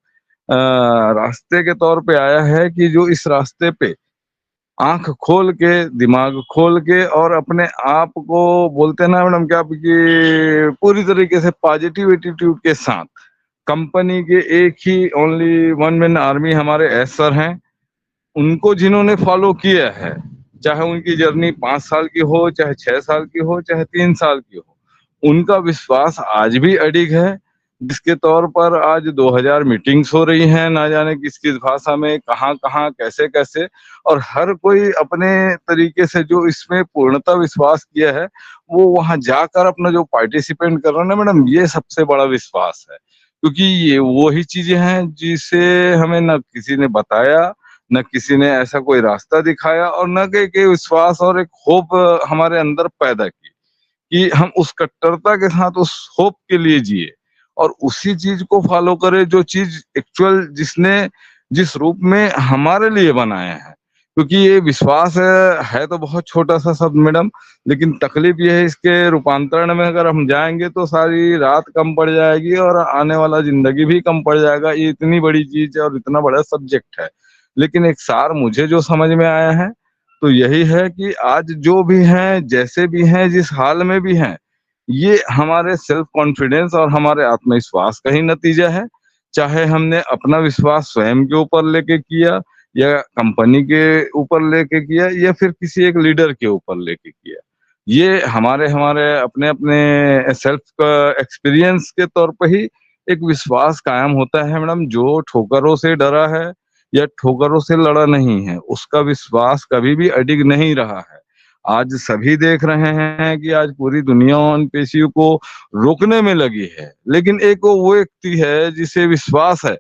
रास्ते के तौर पे आया है कि जो इस रास्ते पे आंख खोल के, दिमाग खोल के और अपने आप को बोलते हैं ना मैडम क्या कि पूरी तरीके से पॉजिटिव एटीट्यूड के साथ कंपनी के एक ही ओनली वन मैन आर्मी हमारे एस सर हैं, उनको जिन्होंने फॉलो किया है, चाहे उनकी जर्नी 5 साल की हो, चाहे 6 साल की हो, चाहे 3 साल की हो, उनका विश्वास आज भी अडिग है। जिसके तौर पर आज 2000 मीटिंग्स हो रही हैं, ना जाने किस किस भाषा में, कहाँ कहाँ, कैसे कैसे, और हर कोई अपने तरीके से जो इसमें पूर्णता विश्वास किया है वो वहां जाकर अपना जो पार्टिसिपेंट कर रहा है ना मैडम, ये सबसे बड़ा विश्वास है। क्योंकि ये वो ही चीजें हैं जिसे हमें न किसी ने बताया, न किसी ने ऐसा कोई रास्ता दिखाया, और न के विश्वास और एक होप हमारे अंदर पैदा की कि हम उस कट्टरता के साथ उस होप के लिए जिए और उसी चीज को फॉलो करें जो चीज एक्चुअल जिसने जिस रूप में हमारे लिए बनाया है। क्योंकि ये विश्वास है तो बहुत छोटा सा शब्द मैडम, लेकिन तकलीफ ये है इसके रूपांतरण में अगर हम जाएंगे तो सारी रात कम पड़ जाएगी और आने वाला जिंदगी भी कम पड़ जाएगा। ये इतनी बड़ी चीज है और इतना बड़ा सब्जेक्ट है, लेकिन एक सार मुझे जो समझ में आया है तो यही है कि आज जो भी हैं, जैसे भी हैं, जिस हाल में भी हैं, ये हमारे सेल्फ कॉन्फिडेंस और हमारे आत्मविश्वास का ही नतीजा है। चाहे हमने अपना विश्वास स्वयं के ऊपर लेके किया या कंपनी के ऊपर लेके किया या फिर किसी एक लीडर के ऊपर लेके किया, ये हमारे हमारे अपने अपने सेल्फ एक्सपीरियंस के तौर पर ही एक विश्वास कायम होता है मैडम। जो ठोकरों से डरा है या ठोकरों से लड़ा नहीं है, उसका विश्वास कभी भी अडिग नहीं रहा है। आज सभी देख रहे हैं कि आज पूरी दुनिया उन पेशियों को रोकने में लगी है, लेकिन एक वो व्यक्ति है जिसे विश्वास है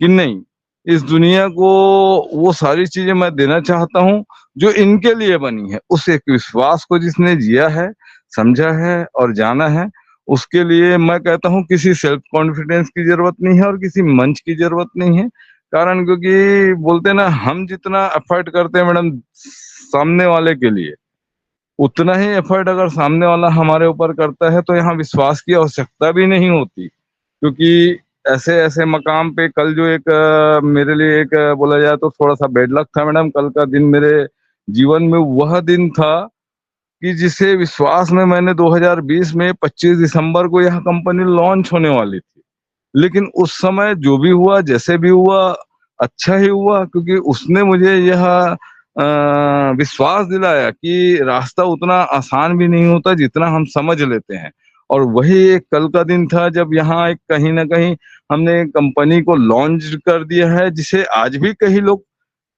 कि नहीं, इस दुनिया को वो सारी चीजें मैं देना चाहता हूँ जो इनके लिए बनी है। उस एक विश्वास को जिसने जिया है, समझा है और जाना है, उसके लिए मैं कहता हूँ किसी सेल्फ कॉन्फिडेंस की जरूरत नहीं है और किसी मंच की जरूरत नहीं है। कारण क्योंकि बोलते हैं ना, हम जितना एफर्ट करते हैं मैडम सामने वाले के लिए, उतना ही एफर्ट अगर सामने वाला हमारे ऊपर करता है तो यहाँ विश्वास की आवश्यकता भी नहीं होती। क्योंकि ऐसे ऐसे मकाम पे कल जो एक मेरे लिए एक बोला जाए तो थोड़ा सा बेड लक था मैडम, कल का दिन मेरे जीवन में वह दिन था कि जिसे विश्वास में मैंने 2020 में 25 दिसंबर को यह कंपनी लॉन्च होने वाली थी, लेकिन उस समय जो भी हुआ, जैसे भी हुआ, अच्छा ही हुआ। क्योंकि उसने मुझे यह विश्वास दिलाया कि रास्ता उतना आसान भी नहीं होता जितना हम समझ लेते हैं। और वही एक कल का दिन था जब यहाँ एक कहीं ना कहीं हमने कंपनी को लॉन्च कर दिया है, जिसे आज भी कई लोग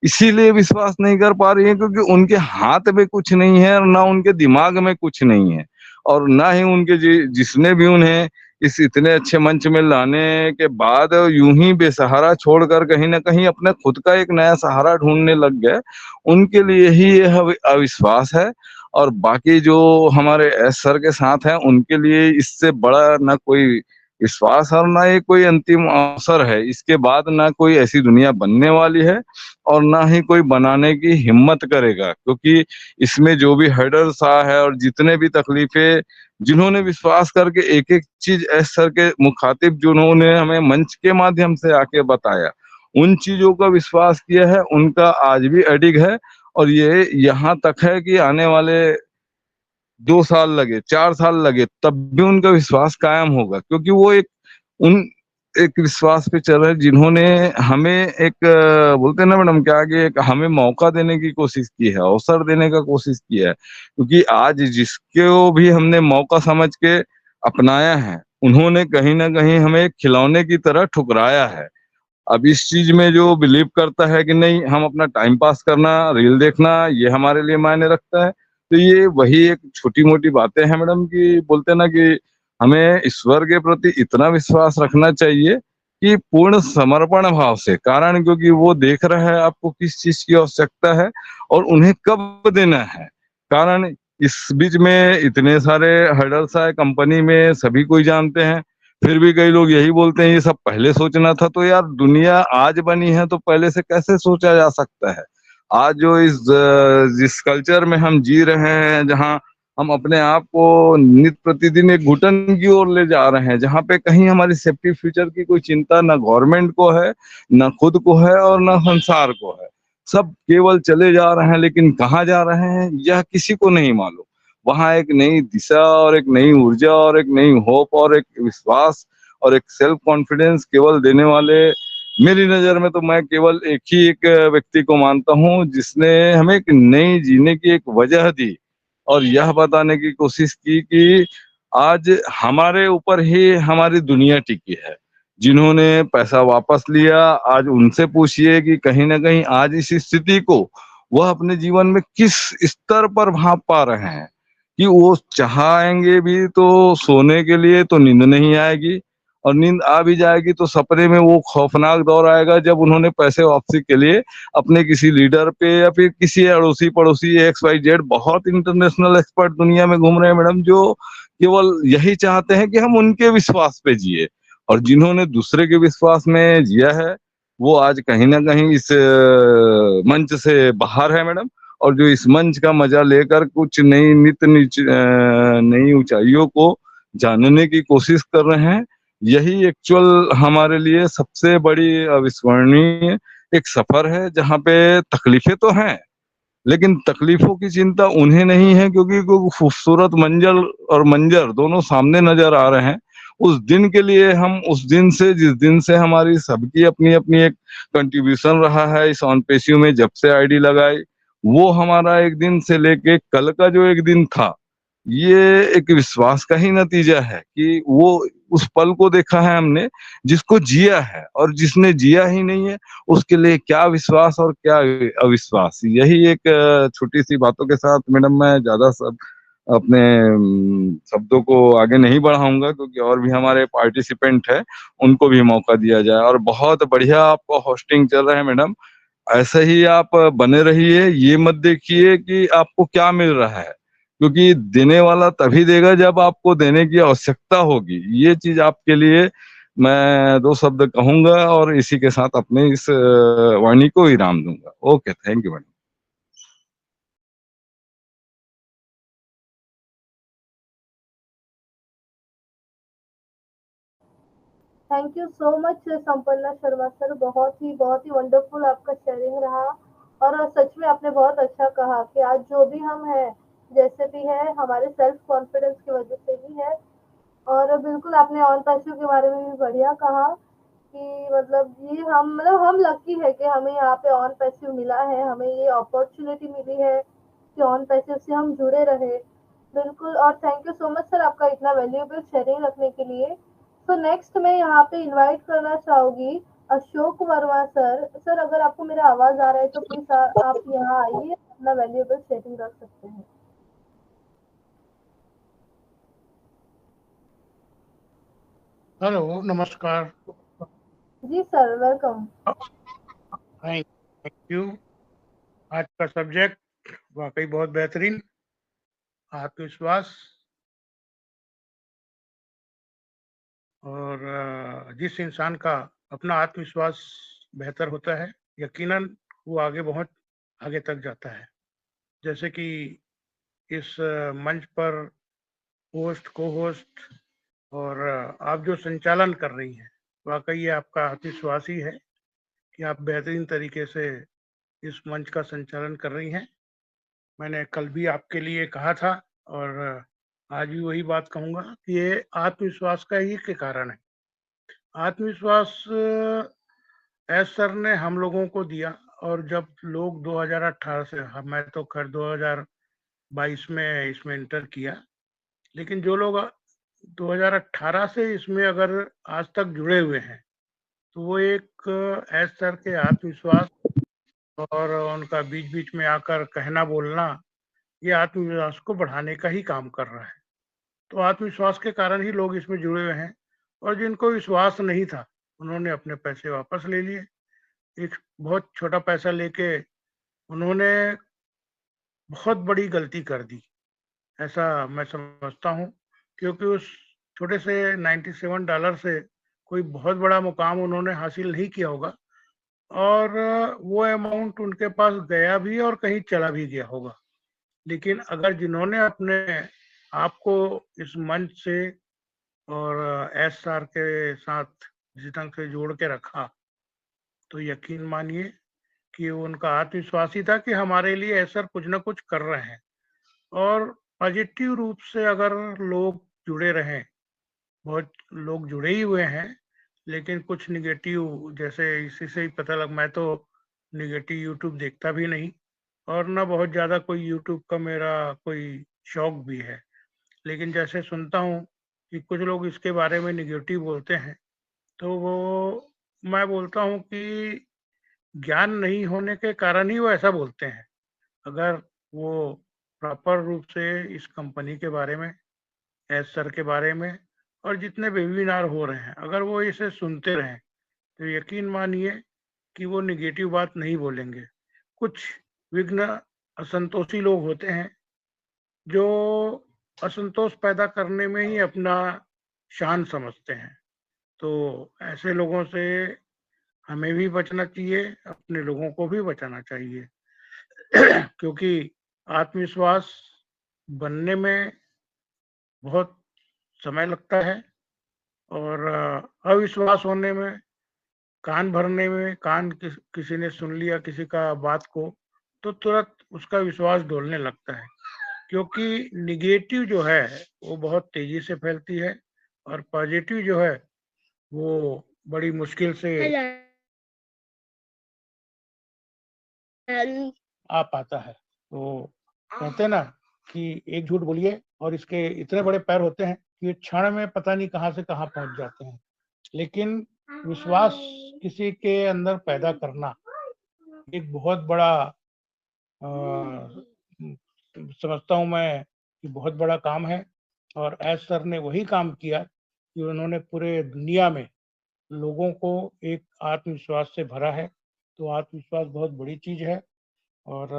इसीलिए विश्वास नहीं कर पा रही है क्योंकि उनके हाथ में कुछ नहीं है और ना उनके दिमाग में कुछ नहीं है, और ना ही उनके जिसने भी उन्हें इस इतने अच्छे मंच में लाने के बाद यूं ही बेसहारा छोड़कर कहीं ना कहीं अपने खुद का एक नया सहारा ढूंढने लग गए, उनके लिए ही यह अविश्वास है। और बाकी जो हमारे एस सर के साथ हैं उनके लिए इससे बड़ा ना कोई विश्वास और ना ये कोई अंतिम अवसर है। इसके बाद ना कोई ऐसी दुनिया बनने वाली है और ना ही कोई बनाने की हिम्मत करेगा, क्योंकि इसमें जो भी हर्डल्स है और जितने भी तकलीफें, जिन्होंने विश्वास करके एक एक चीज एस सर के मुखातिब जिन्होंने हमें मंच के माध्यम से आके बताया, उन चीजों का विश्वास किया है, उनका आज भी अडिग है। और ये यहाँ तक है कि आने वाले 2 साल लगे, 4 साल लगे, तब भी उनका विश्वास कायम होगा, क्योंकि वो एक विश्वास पे चल रहे जिन्होंने हमें एक बोलते हैं ना मैडम क्या कि एक हमें मौका देने की कोशिश की है, अवसर देने का कोशिश किया है। क्योंकि आज जिसको भी हमने मौका समझ के अपनाया है, उन्होंने कहीं ना कहीं हमें एक खिलौने की तरह ठुकराया है। अब इस चीज में जो बिलीव करता है कि नहीं हम अपना टाइम पास करना, रील देखना, ये हमारे लिए मायने रखता है, तो ये वही एक छोटी मोटी बातें हैं मैडम कि बोलते हैं ना कि हमें ईश्वर के प्रति इतना विश्वास रखना चाहिए कि पूर्ण समर्पण भाव से। कारण क्योंकि वो देख रहा है आपको किस चीज की आवश्यकता है और उन्हें कब देना है। कारण इस बीच में इतने सारे हर्डल्स आए कंपनी में, सभी कोई जानते हैं, फिर भी कई लोग यही बोलते हैं ये सब पहले सोचना था। तो यार दुनिया आज बनी है तो पहले से कैसे सोचा जा सकता है। आज जो जिस कल्चर में हम जी रहे हैं, जहाँ हम अपने आप को नित्य प्रतिदिन एक घुटन की ओर ले जा रहे हैं, जहाँ पे कहीं हमारी सेफ्टी फ्यूचर की कोई चिंता ना गवर्नमेंट को है, ना खुद को है और ना संसार को है। सब केवल चले जा रहे हैं, लेकिन कहाँ जा रहे हैं यह किसी को नहीं मालूम। वहां एक नई दिशा और एक नई ऊर्जा और एक नई होप और एक विश्वास और एक सेल्फ कॉन्फिडेंस केवल देने वाले, मेरी नजर में तो मैं केवल एक व्यक्ति को मानता हूँ जिसने हमें एक नई जीने की एक वजह दी और यह बताने की कोशिश की कि आज हमारे ऊपर ही हमारी दुनिया टिकी है। जिन्होंने पैसा वापस लिया, आज उनसे पूछिए कि कहीं ना कहीं आज इस स्थिति को वह अपने जीवन में किस स्तर पर भांप पा रहे हैं कि वो चाहेंगे भी तो सोने के लिए तो नींद नहीं आएगी, और नींद आ भी जाएगी तो सपने में वो खौफनाक दौर आएगा जब उन्होंने पैसे वापसी के लिए अपने किसी लीडर पे या फिर किसी अड़ोसी पड़ोसी XYZ, बहुत इंटरनेशनल एक्सपर्ट दुनिया में घूम रहे हैं मैडम, जो केवल यही चाहते हैं कि हम उनके विश्वास पे जिए। और जिन्होंने दूसरे के विश्वास में जिया है वो आज कहीं ना कहीं इस मंच से बाहर है मैडम, और जो इस मंच का मजा लेकर कुछ नई ऊंचाइयों को जानने की कोशिश कर रहे हैं, यही एक्चुअल हमारे लिए सबसे बड़ी अविस्मरणीय एक सफर है, जहाँ पे तकलीफें तो हैं लेकिन तकलीफों की चिंता उन्हें नहीं है, क्योंकि खूबसूरत मंजर और मंजर दोनों सामने नजर आ रहे हैं। उस दिन के लिए हम उस दिन से, जिस दिन से हमारी सबकी अपनी अपनी एक कंट्रीब्यूशन रहा है इस ऑन पेशियो में, जब से आईडी लगाई, वो हमारा एक दिन से लेके कल का जो एक दिन था, ये एक विश्वास का ही नतीजा है कि वो उस पल को देखा है हमने जिसको जिया है, और जिसने जिया ही नहीं है उसके लिए क्या विश्वास और क्या अविश्वास। यही एक छोटी सी बातों के साथ मैडम मैं ज्यादा सब अपने शब्दों को आगे नहीं बढ़ाऊंगा, क्योंकि और भी हमारे पार्टिसिपेंट है, उनको भी मौका दिया जाए। और बहुत बढ़िया आपको होस्टिंग चल रहा है मैडम, ऐसे ही आप बने रहिए। ये मत देखिए कि आपको क्या मिल रहा है, क्योंकि देने वाला तभी देगा जब आपको देने की आवश्यकता होगी। ये चीज आपके लिए मैं दो शब्द कहूंगा और इसी के साथ अपने इस वाणी को विराम दूंगा। Okay, thank you madam. Thank you so much Sampanna Sharma sir, बहुत ही वंडरफुल आपका शेयरिंग रहा। और सच में आपने बहुत अच्छा कहा कि आज जो भी हम हैं, जैसे भी है, हमारे सेल्फ कॉन्फिडेंस की वजह से ही है। और बिल्कुल आपने ऑन पैसिव के बारे में भी बढ़िया कहा कि मतलब ये हम लकी है कि हमें यहाँ पे ऑन पैसिव मिला है, हमें ये अपॉर्चुनिटी मिली है कि ऑन पैसिव से हम जुड़े रहे। बिल्कुल। और thank you so much sir आपका इतना वैल्यूएबल शेयरिंग रखने के लिए। तो नेक्स्ट मैं यहाँ पे इनवाइट करना चाहूंगी अशोक वर्मा सर। सर अगर आपको मेरा आवाज आ रहा है तो प्लीज आप यहाँ आइए, अपना वैल्यूएबल शेयरिंग रख सकते हैं। हेलो, नमस्कार। जी सर, वेलकम। Thank you. आज का सब्जेक्ट वाकई बहुत बेहतरीन, आत्मविश्वास। और जिस इंसान का अपना आत्मविश्वास बेहतर होता है, यकीनन वो आगे बहुत आगे तक जाता है। जैसे कि इस मंच पर होस्ट, को होस्ट और आप जो संचालन कर रही हैं, वाकई ये आपका आत्मविश्वास ही है कि आप बेहतरीन तरीके से इस मंच का संचालन कर रही हैं। मैंने कल भी आपके लिए कहा था और आज भी वही बात कहूँगा कि ये आत्मविश्वास का ही के कारण है। आत्मविश्वास एस सर ने हम लोगों को दिया, और जब लोग 2018 से, मैं तो खैर 2022 में इसमें इंटर किया, लेकिन जो लोग 2018 से इसमें अगर आज तक जुड़े हुए हैं, तो वो एक एस सर के आत्मविश्वास और उनका बीच बीच में आकर कहना बोलना, ये आत्मविश्वास को बढ़ाने का ही काम कर रहा है। तो आत्मविश्वास के कारण ही लोग इसमें जुड़े हुए हैं, और जिनको विश्वास नहीं था उन्होंने अपने पैसे वापस ले लिए। एक बहुत छोटा पैसा लेके उन्होंने बहुत बड़ी गलती कर दी, ऐसा मैं समझता हूँ, क्योंकि उस छोटे से $97 से कोई बहुत बड़ा मुकाम उन्होंने हासिल नहीं किया होगा, और वो अमाउंट उनके पास गया भी और कहीं चला भी गया होगा। लेकिन अगर जिन्होंने अपने आप को इस मंच से और एस आर के साथ जिस ढंग से जोड़ के रखा, तो यकीन मानिए कि उनका आत्मविश्वास ही था कि हमारे लिए ऐसा कुछ ना कुछ कर रहे हैं। और पॉजिटिव रूप से अगर लोग जुड़े रहें, बहुत लोग जुड़े ही हुए हैं, लेकिन कुछ निगेटिव, जैसे इसी से ही पता लग, मैं तो निगेटिव यूट्यूब देखता भी नहीं और ना बहुत ज़्यादा कोई यूट्यूब का मेरा कोई शौक भी है। लेकिन जैसे सुनता हूँ कि कुछ लोग इसके बारे में निगेटिव बोलते हैं, तो वो मैं बोलता हूँ कि ज्ञान नहीं होने के कारण ही वो ऐसा बोलते हैं। अगर वो प्रॉपर रूप से इस कंपनी के बारे में, एस सर के बारे में और जितने वेबिनार हो रहे हैं, अगर वो इसे सुनते रहें तो यकीन मानिए कि वो निगेटिव बात नहीं बोलेंगे। कुछ विघ्न असंतोषी लोग होते हैं जो असंतोष पैदा करने में ही अपना शान समझते हैं। तो ऐसे लोगों से हमें भी बचना चाहिए, अपने लोगों को भी बचाना चाहिए क्योंकि आत्मविश्वास बनने में बहुत समय लगता है और अविश्वास होने में, कान भरने में, किसी ने सुन लिया किसी का बात को, तो तुरंत उसका विश्वास डोलने लगता है, क्योंकि निगेटिव जो है वो बहुत तेजी से फैलती है और पॉजिटिव जो है वो बड़ी मुश्किल से आ पाता है। तो कहते हैं ना कि एक झूठ बोलिए और इसके इतने बड़े पैर होते हैं कि क्षण में पता नहीं कहाँ से कहाँ पहुंच जाते हैं। लेकिन विश्वास किसी के अंदर पैदा करना एक बहुत बड़ा समझता हूँ मैं कि बहुत बड़ा काम है। और एस सर ने वही काम किया कि उन्होंने पूरे दुनिया में लोगों को एक आत्मविश्वास से भरा है। तो आत्मविश्वास बहुत बड़ी चीज है और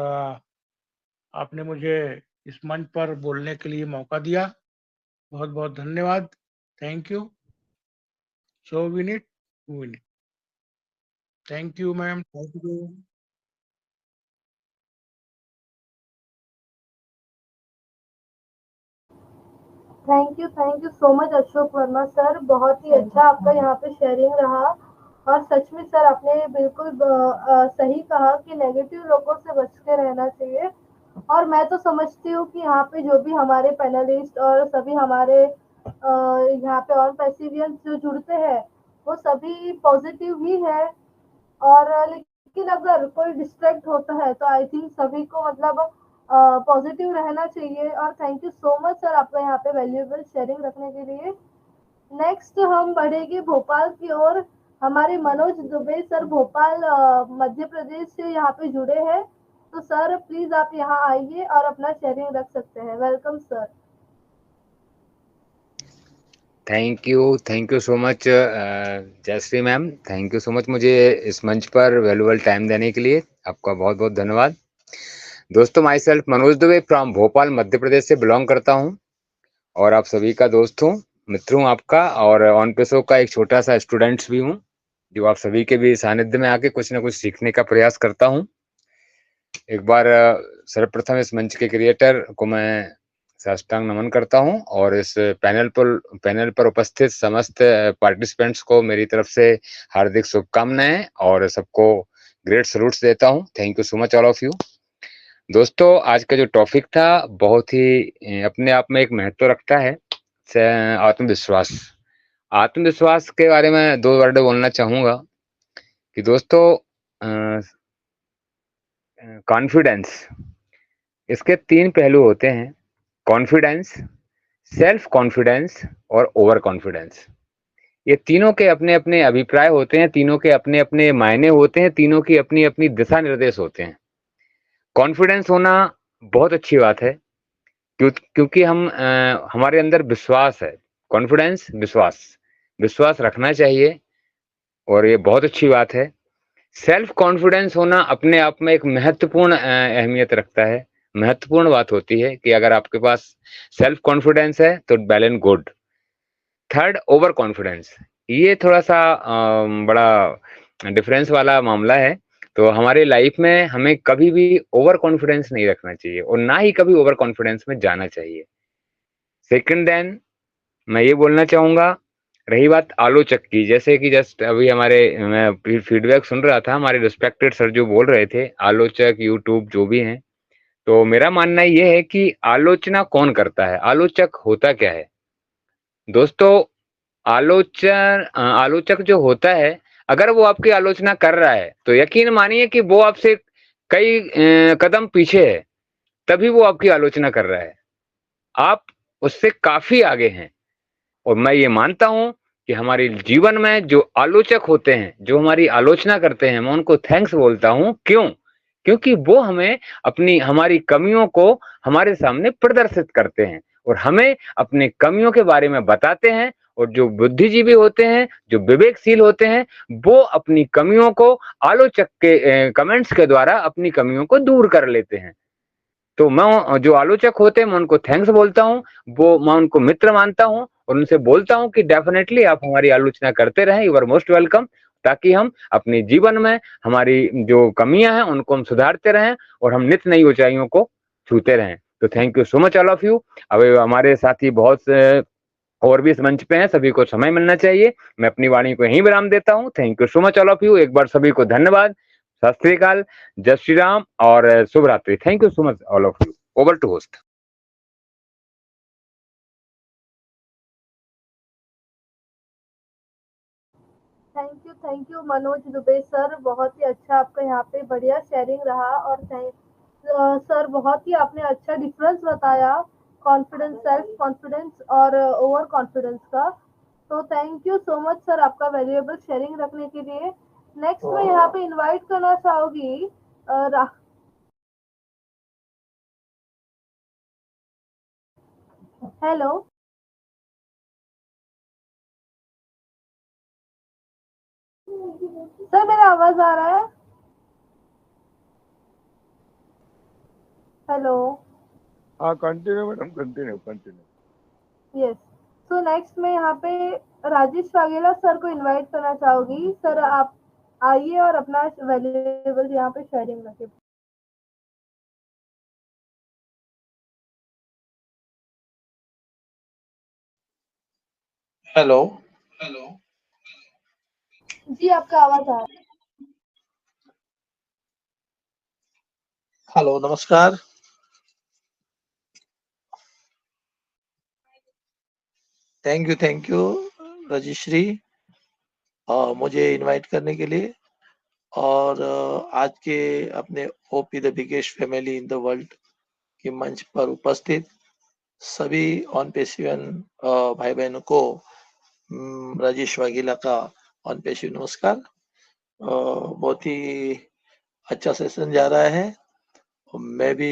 आपने मुझे इस मंच पर बोलने के लिए मौका दिया, बहुत बहुत धन्यवाद। Thank you. So Vineet, thank you ma'am, thank you. Thank you so much Ashok Verma sir, बहुत ही अच्छा आपका यहाँ पे शेयरिंग रहा। और सच में सर आपने बिल्कुल सही कहा कि नेगेटिव लोगों से बच के रहना चाहिए। और मैं तो समझती हूँ कि यहाँ पे जो भी हमारे पैनलिस्ट और सभी हमारे यहाँ पे और पैसिवियंस जो जुड़ते हैं वो सभी पॉजिटिव ही है। और लेकिन अगर कोई डिस्ट्रैक्ट होता है तो आई थिंक सभी को मतलब पॉजिटिव रहना चाहिए। और thank you so much sir आपका यहाँ पे वैल्यूएबल शेयरिंग रखने के लिए। नेक्स्ट हम बढ़ेंगे भोपाल की ओर। हमारे मनोज दुबे सर भोपाल मध्य प्रदेश से यहाँ पे जुड़े हैं। तो सर प्लीज आप यहाँ आइए और अपना शेयरिंग रख सकते हैं। Welcome sir. Thank you so much Jayshree ma'am, thank you so much मुझे इस मंच पर वैल्यूबल टाइम देने के लिए। आपका बहुत बहुत धन्यवाद। दोस्तों, myself Manoj Dubey from Bhopal Madhya Pradesh से बिलोंग करता हूं और आप सभी का दोस्त हूं, मित्र हूं आपका, और ऑन पेसो का एक छोटा सा स्टूडेंट्स भी हूं, जो आप सभी के भी सानिध्य में आके कुछ ना कुछ सीखने का प्रयास करता हूं। एक बार सर्वप्रथम इस मंच के क्रिएटर को मैं साष्टांग नमन करता हूं और इस पैनल पर उपस्थित समस्त पार्टिसिपेंट्स को मेरी तरफ से हार्दिक शुभकामनाएं और सबको ग्रेट सलूट्स देता हूं। Thank you so much all of you. दोस्तों, आज का जो टॉपिक था बहुत ही अपने आप में एक महत्व रखता है, आत्मविश्वास। आत्मविश्वास के बारे में दो वर्ड बोलना चाहूंगा कि दोस्तों, कॉन्फिडेंस, इसके तीन पहलू होते हैं। कॉन्फिडेंस, सेल्फ कॉन्फिडेंस और ओवर कॉन्फिडेंस। ये तीनों के अपने अपने अभिप्राय होते हैं, तीनों के अपने अपने मायने होते हैं, तीनों की अपनी अपनी दिशा निर्देश होते हैं। कॉन्फिडेंस होना बहुत अच्छी बात है क्योंकि हमारे अंदर विश्वास है। कॉन्फिडेंस, विश्वास रखना चाहिए और ये बहुत अच्छी बात है। सेल्फ कॉन्फिडेंस होना अपने आप में एक महत्वपूर्ण अहमियत रखता है, महत्वपूर्ण बात होती है कि अगर आपके पास सेल्फ कॉन्फिडेंस है तो well and good. Third, over confidence, ये थोड़ा सा बड़ा डिफरेंस वाला मामला है। तो हमारे लाइफ में हमें कभी भी ओवर कॉन्फिडेंस नहीं रखना चाहिए और ना ही कभी ओवर कॉन्फिडेंस में जाना चाहिए। सेकंड, देन मैं ये बोलना चाहूंगा रही बात आलोचक की, जैसे कि जस्ट अभी मैं फीडबैक सुन रहा था, हमारे रिस्पेक्टेड सर जो बोल रहे थे, आलोचक यूट्यूब जो भी हैं, तो मेरा मानना ये है कि आलोचना कौन करता है, आलोचक होता क्या है दोस्तों। आलोचक जो होता है, अगर वो आपकी आलोचना कर रहा है तो यकीन मानिए कि वो आपसे कई कदम पीछे है, तभी वो आपकी आलोचना कर रहा है। आप उससे काफी आगे हैं। और मैं ये मानता हूं कि हमारे जीवन में जो आलोचक होते हैं, जो हमारी आलोचना करते हैं, मैं उनको थैंक्स बोलता हूं। क्यों? क्योंकि वो हमें हमारी कमियों को हमारे सामने प्रदर्शित करते हैं और हमें अपनी कमियों के बारे में बताते हैं। और जो बुद्धिजीवी होते हैं, जो विवेकशील होते हैं, वो अपनी कमियों को आलोचक के कमेंट्स के द्वारा अपनी कमियों को दूर कर लेते हैं। तो मैं जो आलोचक होते हैं, मैं उनको थैंक्स बोलता हूँ, मैं उनको मित्र मानता हूँ और उनसे बोलता हूँ कि डेफिनेटली आप हमारी आलोचना करते रहें, यू आर मोस्ट वेलकम, ताकि हम अपने जीवन में हमारी जो कमियां हैं उनको हम सुधारते रहें और हम नित्य नई ऊंचाइयों को छूते रहें। तो thank you so much all of you. अब हमारे साथी बहुत से और भी इस मंच पे हैं, सभी को समय मिलना चाहिए। मैं अपनी वाणी को यहीं विराम देता हूँ। Thank you so much all of you. एक बार सभी को धन्यवाद, सत श्री अकाल, जय श्री राम और शुभ रात्रि। Thank you so much all of you. Over to host. Thank you Manoj Dubey sir, बहुत ही अच्छा आपका यहाँ पे बढ़िया शेयरिंग रहा। और सर बहुत ही आपने अच्छा डिफरेंस बताया कॉन्फिडेंस, सेल्फ कॉन्फिडेंस और ओवर कॉन्फिडेंस का। तो thank you so much sir आपका वैल्यूएबल शेयरिंग रखने के लिए। नेक्स्ट मैं यहाँ पे इनवाइट करना चाहूंगी हेलो सर, मेरा आवाज आ रहा है? हेलो। हाँ continue madam, continue. Yes, so next मैं यहाँ पे राजेश वाघेला सर को इनवाइट करना चाहूंगी। सर आप आइए और अपना वैल्यूएबल यहाँ पे शेयरिंग रखें। हेलो जी, आपका आवाज आ रहा है। हेलो नमस्कार। थैंक यू रजिश्री मुझे इनवाइट करने के लिए। और आज के अपने OP the biggest family in the world के मंच पर उपस्थित सभी ऑन पेशियन भाई बहनों को राजेश वाघेला का ऑन पेशियन नमस्कार। बहुत ही अच्छा सेशन जा रहा है। मैं भी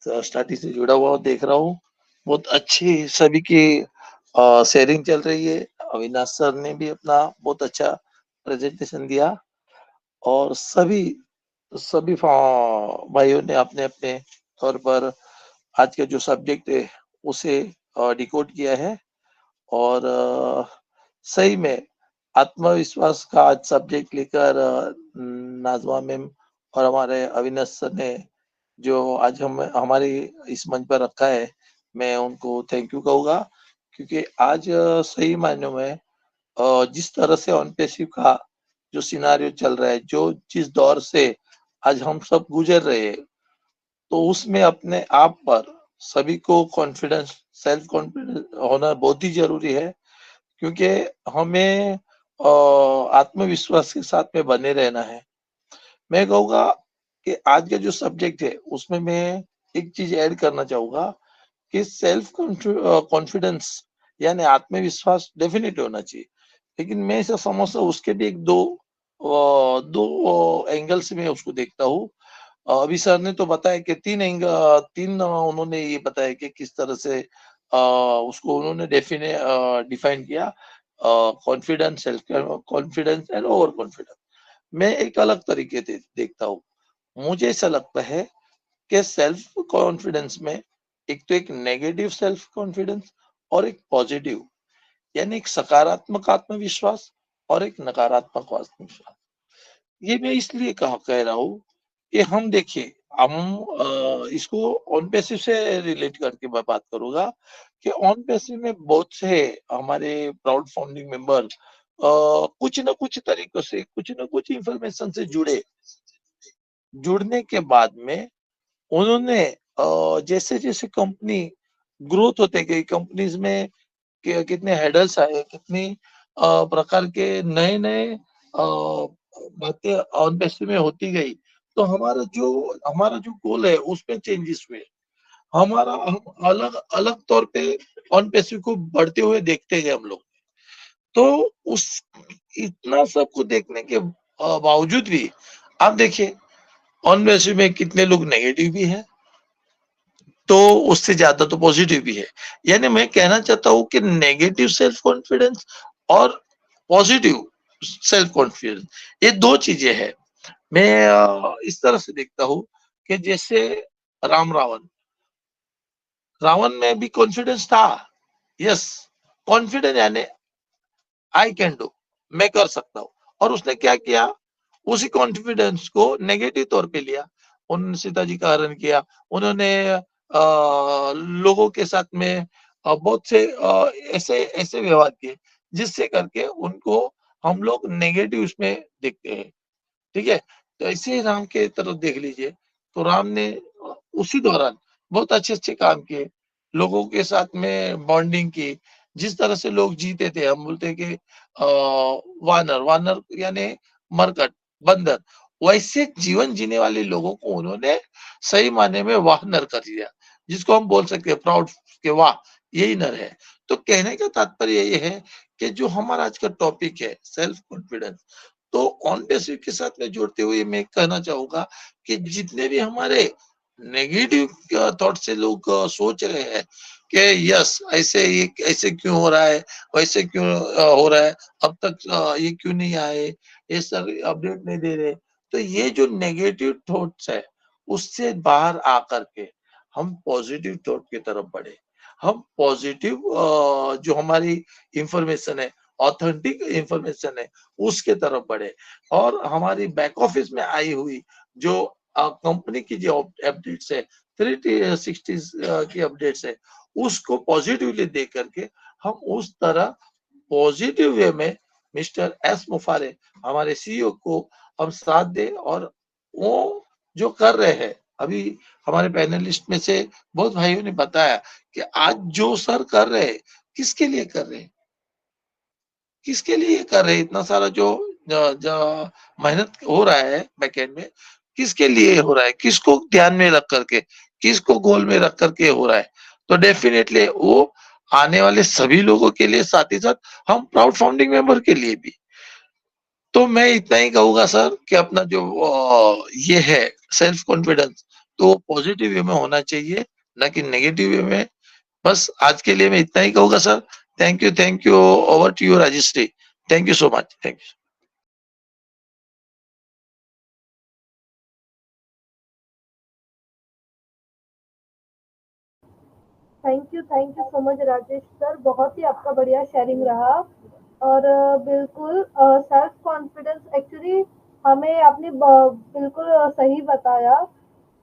स्टार्टिंग से जुड़ा हुआ देख रहा हूँ। बहुत अच्छी सभी की शेयरिंग चल रही है। अविनाश सर ने भी अपना बहुत अच्छा प्रेजेंटेशन दिया और सभी भाइयों ने अपने अपने तौर पर आज का जो सब्जेक्ट है उसे डिकोड किया है। और सही में आत्मविश्वास का आज सब्जेक्ट लेकर नाजमा मैम और हमारे अविनाश सर ने जो आज हमारे इस मंच पर रखा है, मैं उनको थैंक यू कहूँगा। क्योंकि आज सही मायनों में जिस तरह से ऑन पेसिव का जो सिनारियो चल रहा है, जो जिस दौर से आज हम सब गुजर रहे हैं, तो उसमें अपने आप पर सभी को कॉन्फिडेंस, सेल्फ कॉन्फिडेंस होना बहुत ही जरूरी है। क्योंकि हमें आत्मविश्वास के साथ में बने रहना है। मैं कहूँगा कि आज का जो सब्जेक्ट है उसमें मैं एक चीज ऐड करना चाहूंगा कि सेल्फ कॉन्फिडेंस यानी आत्मविश्वास डेफिनेट होना चाहिए। लेकिन मैं ऐसा समझता हूँ उसके भी एक दो एंगल से मैं उसको देखता हूँ। अभी सर ने तो बताया कि तीन उन्होंने ये बताया कि किस तरह से उसको उन्होंने डिफाइन किया, confidence, self confidence and over confidence. मैं एक अलग तरीके से देखता हूँ। मुझे ऐसा लगता है कि सेल्फ कॉन्फिडेंस में एक तो एक नेगेटिव सेल्फ कॉन्फिडेंस और एक पॉजिटिव, यानी एक सकारात्मक आत्मविश्वास और एक नकारात्मक आत्मविश्वास। ये मैं इसलिए कह रहा हूँ कि हम देखिए, हम इसको ऑन पैसिव से रिलेट करके मैं बात करूंगा कि ऑन पैसिव में बहुत से हमारे प्राउड फाउंडिंग मेंबर कुछ न कुछ तरीकों से कुछ न कुछ इंफॉर्मेशन से जुड़ने के बाद में उन्होंने जैसे जैसे कंपनी ग्रोथ होते गई, कंपनीज में कितने हेडल्स आए, कितनी प्रकार के नए नए बातें ऑन पैसिव में होती गई, तो हमारा जो गोल है उसमें चेंजेस हुए। हम अलग अलग तौर पे ऑन पैसिव को बढ़ते हुए देखते गए हम लोग। तो उस इतना सबको देखने के बावजूद भी आप देखिए ऑन पैसिव में कितने लोग नेगेटिव भी है, तो उससे ज्यादा तो पॉजिटिव भी है। यानी मैं कहना चाहता हूं कि नेगेटिव सेल्फ कॉन्फिडेंस और पॉजिटिव सेल्फ कॉन्फिडेंस ये दो चीजें हैं। मैं इस तरह से देखता हूं कि जैसे रावण में भी कॉन्फिडेंस था। यस, कॉन्फिडेंस यानी आई कैन डू, मैं कर सकता हूं। और उसने क्या किया, उसी कॉन्फिडेंस को नेगेटिव तौर पे लिया। उन्होंने सीता जी का हरण किया, उन्होंने लोगों के साथ में बहुत से ऐसे ऐसे व्यवहार किए जिससे करके उनको हम लोग नेगेटिव उसमें देखते हैं। ठीक है, तो ऐसे ही राम के तरफ देख लीजिए, तो राम ने उसी दौरान बहुत अच्छे अच्छे काम किए, लोगों के साथ में बॉन्डिंग की। जिस तरह से लोग जीते थे, हम बोलते हैं कि वानर वानर यानी मरकट, बंदर, वैसे जीवन जीने वाले लोगों को उन्होंने सही मायने में वाह नर कर दिया, जिसको हम बोल सकते हैं प्राउड के वाह यही नर है। तो कहने का तात्पर्य ये है कि जो हमारा आज का टॉपिक है सेल्फ कॉन्फिडेंस, तो ऑन पैसिव के साथ में जोड़ते हुए मैं कहना चाहूंगा कि जितने भी हमारे नेगेटिव थॉट से लोग सोच रहे हैं कि यस ऐसे ये ऐसे क्यों हो रहा है, वैसे क्यों हो रहा है, अब तक ये क्यों नहीं आए, ये सर अपडेट नहीं दे रहे, तो ये जो नेगेटिव थॉट्स है उससे बाहर आकर के हम पॉजिटिव थॉट की तरफ बढ़े। हम पॉजिटिव जो हमारी इंफॉर्मेशन है, ऑथेंटिक इंफॉर्मेशन है, उसके तरफ बढ़े और हमारी बैक ऑफिस में आई हुई जो कंपनी की जो अपडेट्स है, 360 की अपडेट्स है, उसको पॉजिटिवली देख करके हम उस तरह पॉजिटिव वे में मिस्टर एस मुफारे हमारे सीईओ को हम साथ दे और वो जो कर रहे हैं, अभी हमारे पैनलिस्ट में से बहुत भाइयों ने बताया कि आज जो सर कर रहे हैं किसके लिए कर रहे हैं, किसके लिए कर रहे हैं, इतना सारा जो मेहनत हो रहा है बैकएंड में, किसके लिए हो रहा है, किसको ध्यान में रख करके, किसको गोल में रख करके हो रहा है। तो डेफिनेटली वो आने वाले सभी लोगों के लिए, साथ ही साथ हम प्राउड फाउंडिंग मेंबर के लिए भी। तो मैं इतना ही कहूंगा सर कि अपना जो ये है सेल्फ कॉन्फिडेंस, तो पॉजिटिव वे में होना चाहिए, ना कि नेगेटिव वे में। बस आज के लिए मैं इतना ही कहूंगा sir. Thank you, over to you Rajshree. Thank you so much, thank you. Thank you so much Rajesh sir, बहुत ही आपका बढ़िया शेयरिंग रहा। और बिल्कुल सेल्फ कॉन्फिडेंस एक्चुअली हमें आपने बिल्कुल सही बताया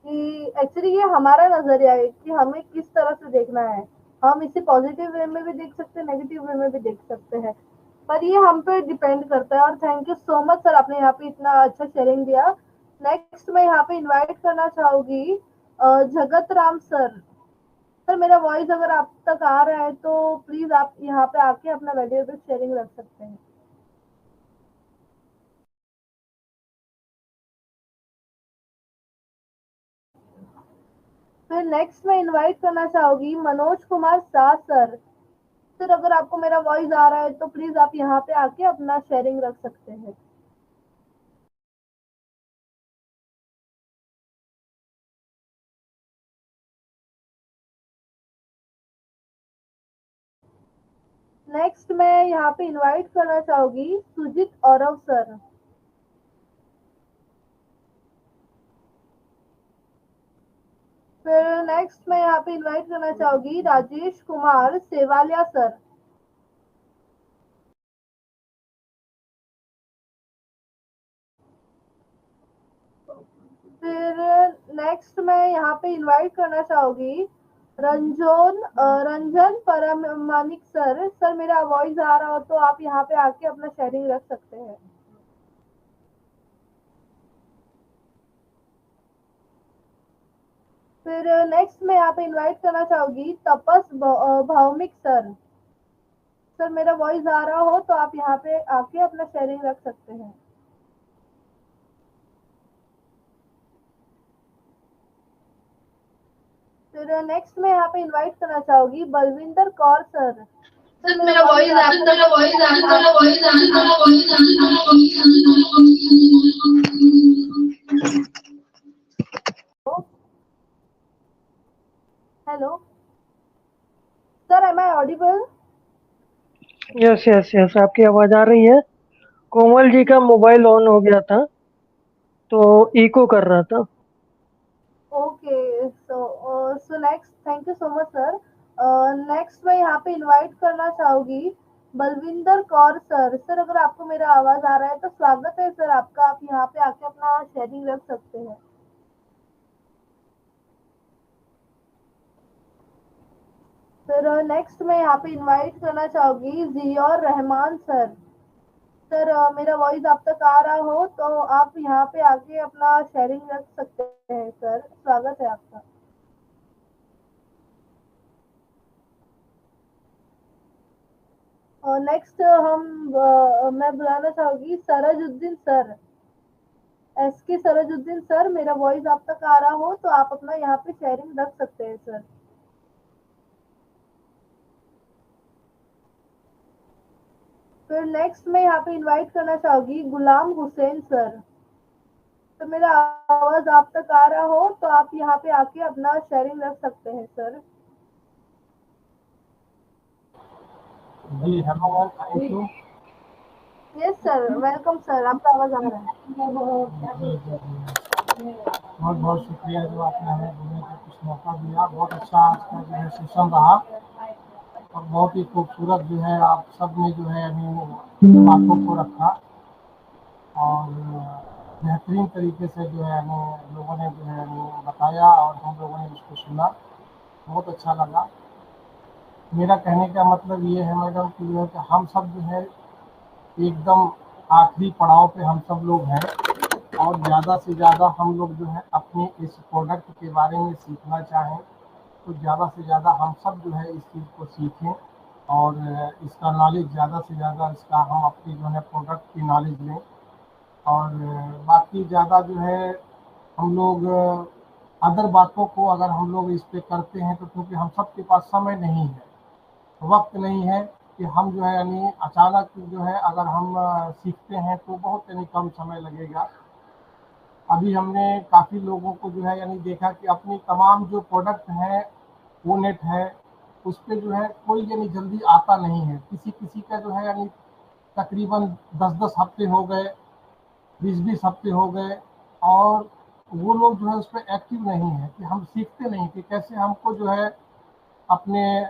कि एक्चुअली ये हमारा नजरिया है कि हमें किस तरह से देखना है। हम इसे पॉजिटिव वे में भी देख सकते हैं, नेगेटिव वे में भी देख सकते हैं, पर ये हम पे डिपेंड करता है। और thank you so much sir, आपने यहाँ पे इतना अच्छा शेयरिंग दिया। नेक्स्ट मैं यहाँ पे इनवाइट करना चाहूंगी जगत राम सर। सर मेरा वॉइस अगर आप तक आ रहा है तो प्लीज आप यहाँ पे आके अपना वैल्यूएबल शेयरिंग रख सकते हैं। फिर नेक्स्ट मैं इनवाइट करना चाहूंगी मनोज कुमार शाह सर। सर अगर आपको मेरा वॉइस आ रहा है तो प्लीज आप यहाँ पे आके अपना शेयरिंग रख सकते हैं। नेक्स्ट मैं यहाँ पे इनवाइट करना चाहूंगी सुजीत औरव सर। फिर नेक्स्ट मैं यहाँ पे इनवाइट करना चाहूंगी राजेश कुमार सेवालिया सर। फिर नेक्स्ट नेक्स्ट मैं यहाँ पे इनवाइट करना चाहूंगी रंजन परमानिक सर। सर मेरा वॉइस आ रहा हो तो आप यहाँ पे आके अपना शेयरिंग रख सकते हैं। फिर नेक्स्ट मैं यहाँ पे इनवाइट करना चाहूंगी तपस भौमिक सर। सर मेरा वॉइस आ रहा हो तो आप यहाँ पे आके अपना शेयरिंग रख सकते हैं। फिर नेक्स्ट मैं यहाँ पे इनवाइट करना चाहूंगी बलविंदर कौर सर। सर मेरा वॉइस आ hello sir, am I audible? Yes yes yes, आपकी आवाज आ रही है। कोमल जी का मोबाइल ऑन हो गया था तो इको कर रहा था। Okay, so next, thank you so much sir. Next मैं यहाँ पे इनवाइट करना चाहूंगी बलविंदर कौर सर। सर अगर आपको मेरा आवाज आ रहा है तो स्वागत है सर आपका, आप यहाँ पे आके अपना शेयरिंग रख सकते हैं। फिर नेक्स्ट मैं यहाँ पे इनवाइट करना चाहूंगी जियाउर रहमान सर। सर मेरा वॉइस आप तक आ रहा हो तो आप यहाँ पे आके अपना शेयरिंग रख सकते हैं सर, स्वागत है आपका। और नेक्स्ट मैं बुलाना चाहूंगी सरजुद्दीन सर, SK सरजुद्दीन सर। मेरा वॉइस आप तक आ रहा हो तो आप अपना यहाँ पे शेयरिंग रख सकते हैं सर। फिर नेक्स्ट मैं यहाँ पे इनवाइट करना चाहूंगी गुलाम हुसैन सर। तो मेरा आवाज आप तक आ रहा हो तो आप यहाँ पे आके अपना शेयरिंग रख सकते हैं सर। जी hello, thank you. Yes sir, welcome sir, आपका आवाज आ रहा है। बहुत बहुत शुक्रिया जो आपने हमें बोलने का कुछ मौका दिया। बहुत अच्छा आज का जो है सेशन रहा और बहुत ही खूबसूरत जो है आप सब ने जो है हमें बातों को रखा और बेहतरीन तरीके से जो है हमें लोगों ने जो है हमें बताया और हम लोगों ने उसको सुना, बहुत अच्छा लगा। मेरा कहने का मतलब ये है मैडम कि जो है कि हम सब जो है एकदम आखिरी पड़ाव पे हम सब लोग हैं और ज़्यादा से ज़्यादा हम लोग जो है अपने इस प्रोडक्ट के बारे में सीखना चाहें तो ज़्यादा से ज़्यादा हम सब जो है इस चीज़ को सीखें और इसका नॉलेज ज़्यादा से ज़्यादा इसका हम अपनी जो है प्रोडक्ट की नॉलेज लें। और बाकी ज़्यादा जो है हम लोग अदर बातों को अगर हम लोग इस पे करते हैं तो क्योंकि हम सब के पास समय नहीं है, वक्त नहीं है कि हम जो है यानी अचानक जो है अगर हम सीखते हैं तो बहुत यानी कम समय लगेगा। अभी हमने काफ़ी लोगों को जो है यानी देखा कि अपनी तमाम जो प्रोडक्ट हैं वो नेट है उस पर जो है कोई यानी जल्दी आता नहीं है। किसी किसी का जो है यानी तकरीबन 10-10 हफ्ते हो गए, 20-20 हफ्ते हो गए और वो लोग जो है उस पर एक्टिव नहीं है कि हम सीखते नहीं कि कैसे हमको जो है अपने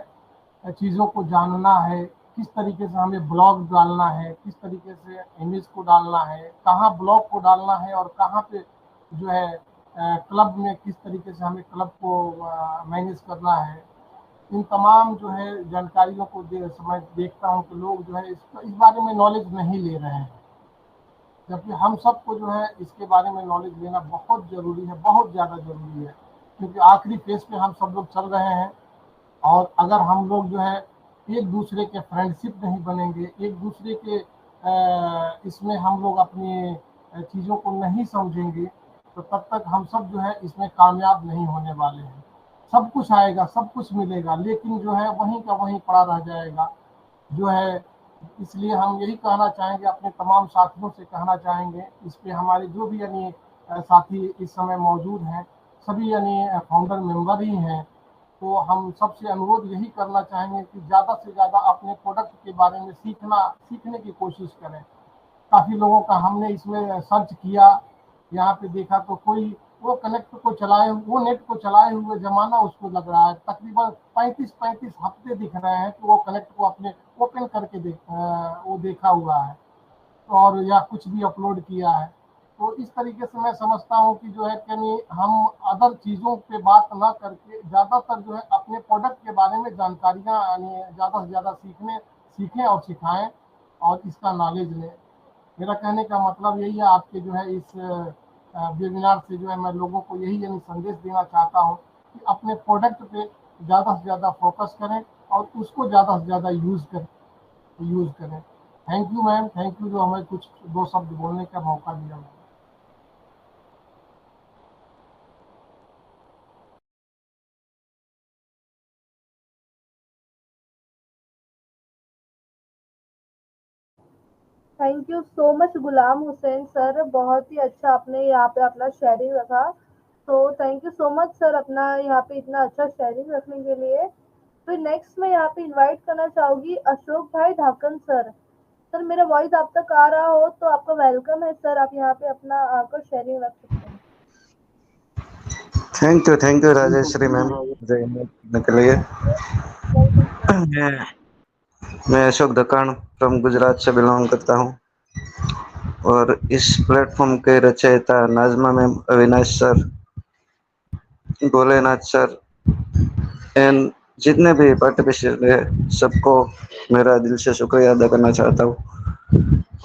चीज़ों को जानना है, किस तरीके से हमें ब्लॉग डालना है, किस तरीके से इमेज को डालना है, कहाँ ब्लॉग को डालना है और कहाँ पे जो है क्लब में किस तरीके से हमें क्लब को मैनेज करना है। इन तमाम जो है जानकारियों को समय देखता हूँ कि लोग जो है इस बारे में नॉलेज नहीं ले रहे हैं, जबकि हम सबको जो है इसके बारे में नॉलेज लेना बहुत ज़रूरी है, बहुत ज़्यादा ज़रूरी है, क्योंकि आखिरी फेज पे हम सब लोग चल रहे हैं। और अगर हम लोग जो है एक दूसरे के फ्रेंडशिप नहीं बनेंगे, एक दूसरे के इसमें हम लोग अपनी चीज़ों को नहीं समझेंगे तो तब तक हम सब जो है इसमें कामयाब नहीं होने वाले हैं। सब कुछ आएगा, सब कुछ मिलेगा, लेकिन जो है वहीं का वहीं पड़ा रह जाएगा जो है। इसलिए हम यही कहना चाहेंगे, अपने तमाम साथियों से कहना चाहेंगे, इस पे हमारे जो भी यानी साथी इस समय मौजूद हैं सभी यानी फाउंडर मेंबर ही हैं, तो हम सबसे अनुरोध यही करना चाहेंगे कि ज़्यादा से ज़्यादा अपने प्रोडक्ट के बारे में सीखने की कोशिश करें। काफ़ी लोगों का हमने इसमें सर्च किया, यहाँ पे देखा तो कोई वो कनेक्ट को चलाए, वो नेट को चलाए हुए ज़माना उसको लग रहा है, तकरीबन 35-35 हफ्ते दिख रहे हैं कि वो कनेक्ट को अपने ओपन करके वो देखा हुआ है और या कुछ भी अपलोड किया है। तो इस तरीके से मैं समझता हूँ कि जो है यानी हम अदर चीज़ों पे बात ना करके ज़्यादातर जो है अपने प्रोडक्ट के बारे में जानकारियाँ यानी ज़्यादा से ज़्यादा सीखें और सिखाएं और इसका नॉलेज लें। मेरा कहने का मतलब यही है, आपके जो है इस वेबिनार से जो है मैं लोगों को यही यानी संदेश देना चाहता हूँ कि अपने प्रोडक्ट पे ज़्यादा से ज़्यादा फोकस करें और उसको ज़्यादा से ज़्यादा यूज़ करें। Thank you ma'am, thank you जो हमें कुछ 2 शब्द बोलने का मौका दिया ma'am. Thank you so much Ghulam Hussain sir, बहुत ही अच्छा आपने यहाँ पे अपना शेयरिंग रखा। तो thank you so much sir अपना यहाँ पे इतना अच्छा शेयरिंग रखने के लिए। फिर नेक्स्ट मैं यहाँ पे इनवाइट करना चाहूँगी अशोक भाई ढाकन सर। सर मेरा वॉइस आप तक आ रहा हो तो आपका वेलकम है सर, आप यहाँ पे अपना आकर शेयरिंग रख सकते हैं। थैंक यू राजेश्री मैम मुझे इनवाइट करने के लिए। मैं अशोक दकान फ्रॉम गुजरात से बिलोंग करता हूँ और इस प्लेटफॉर्म के रचयिता Nazma ma'am, Avinash sir, Bholenath sir and जितने भी पार्टिसिपेंट है सबको मेरा दिल से शुक्रिया अदा करना चाहता हूँ।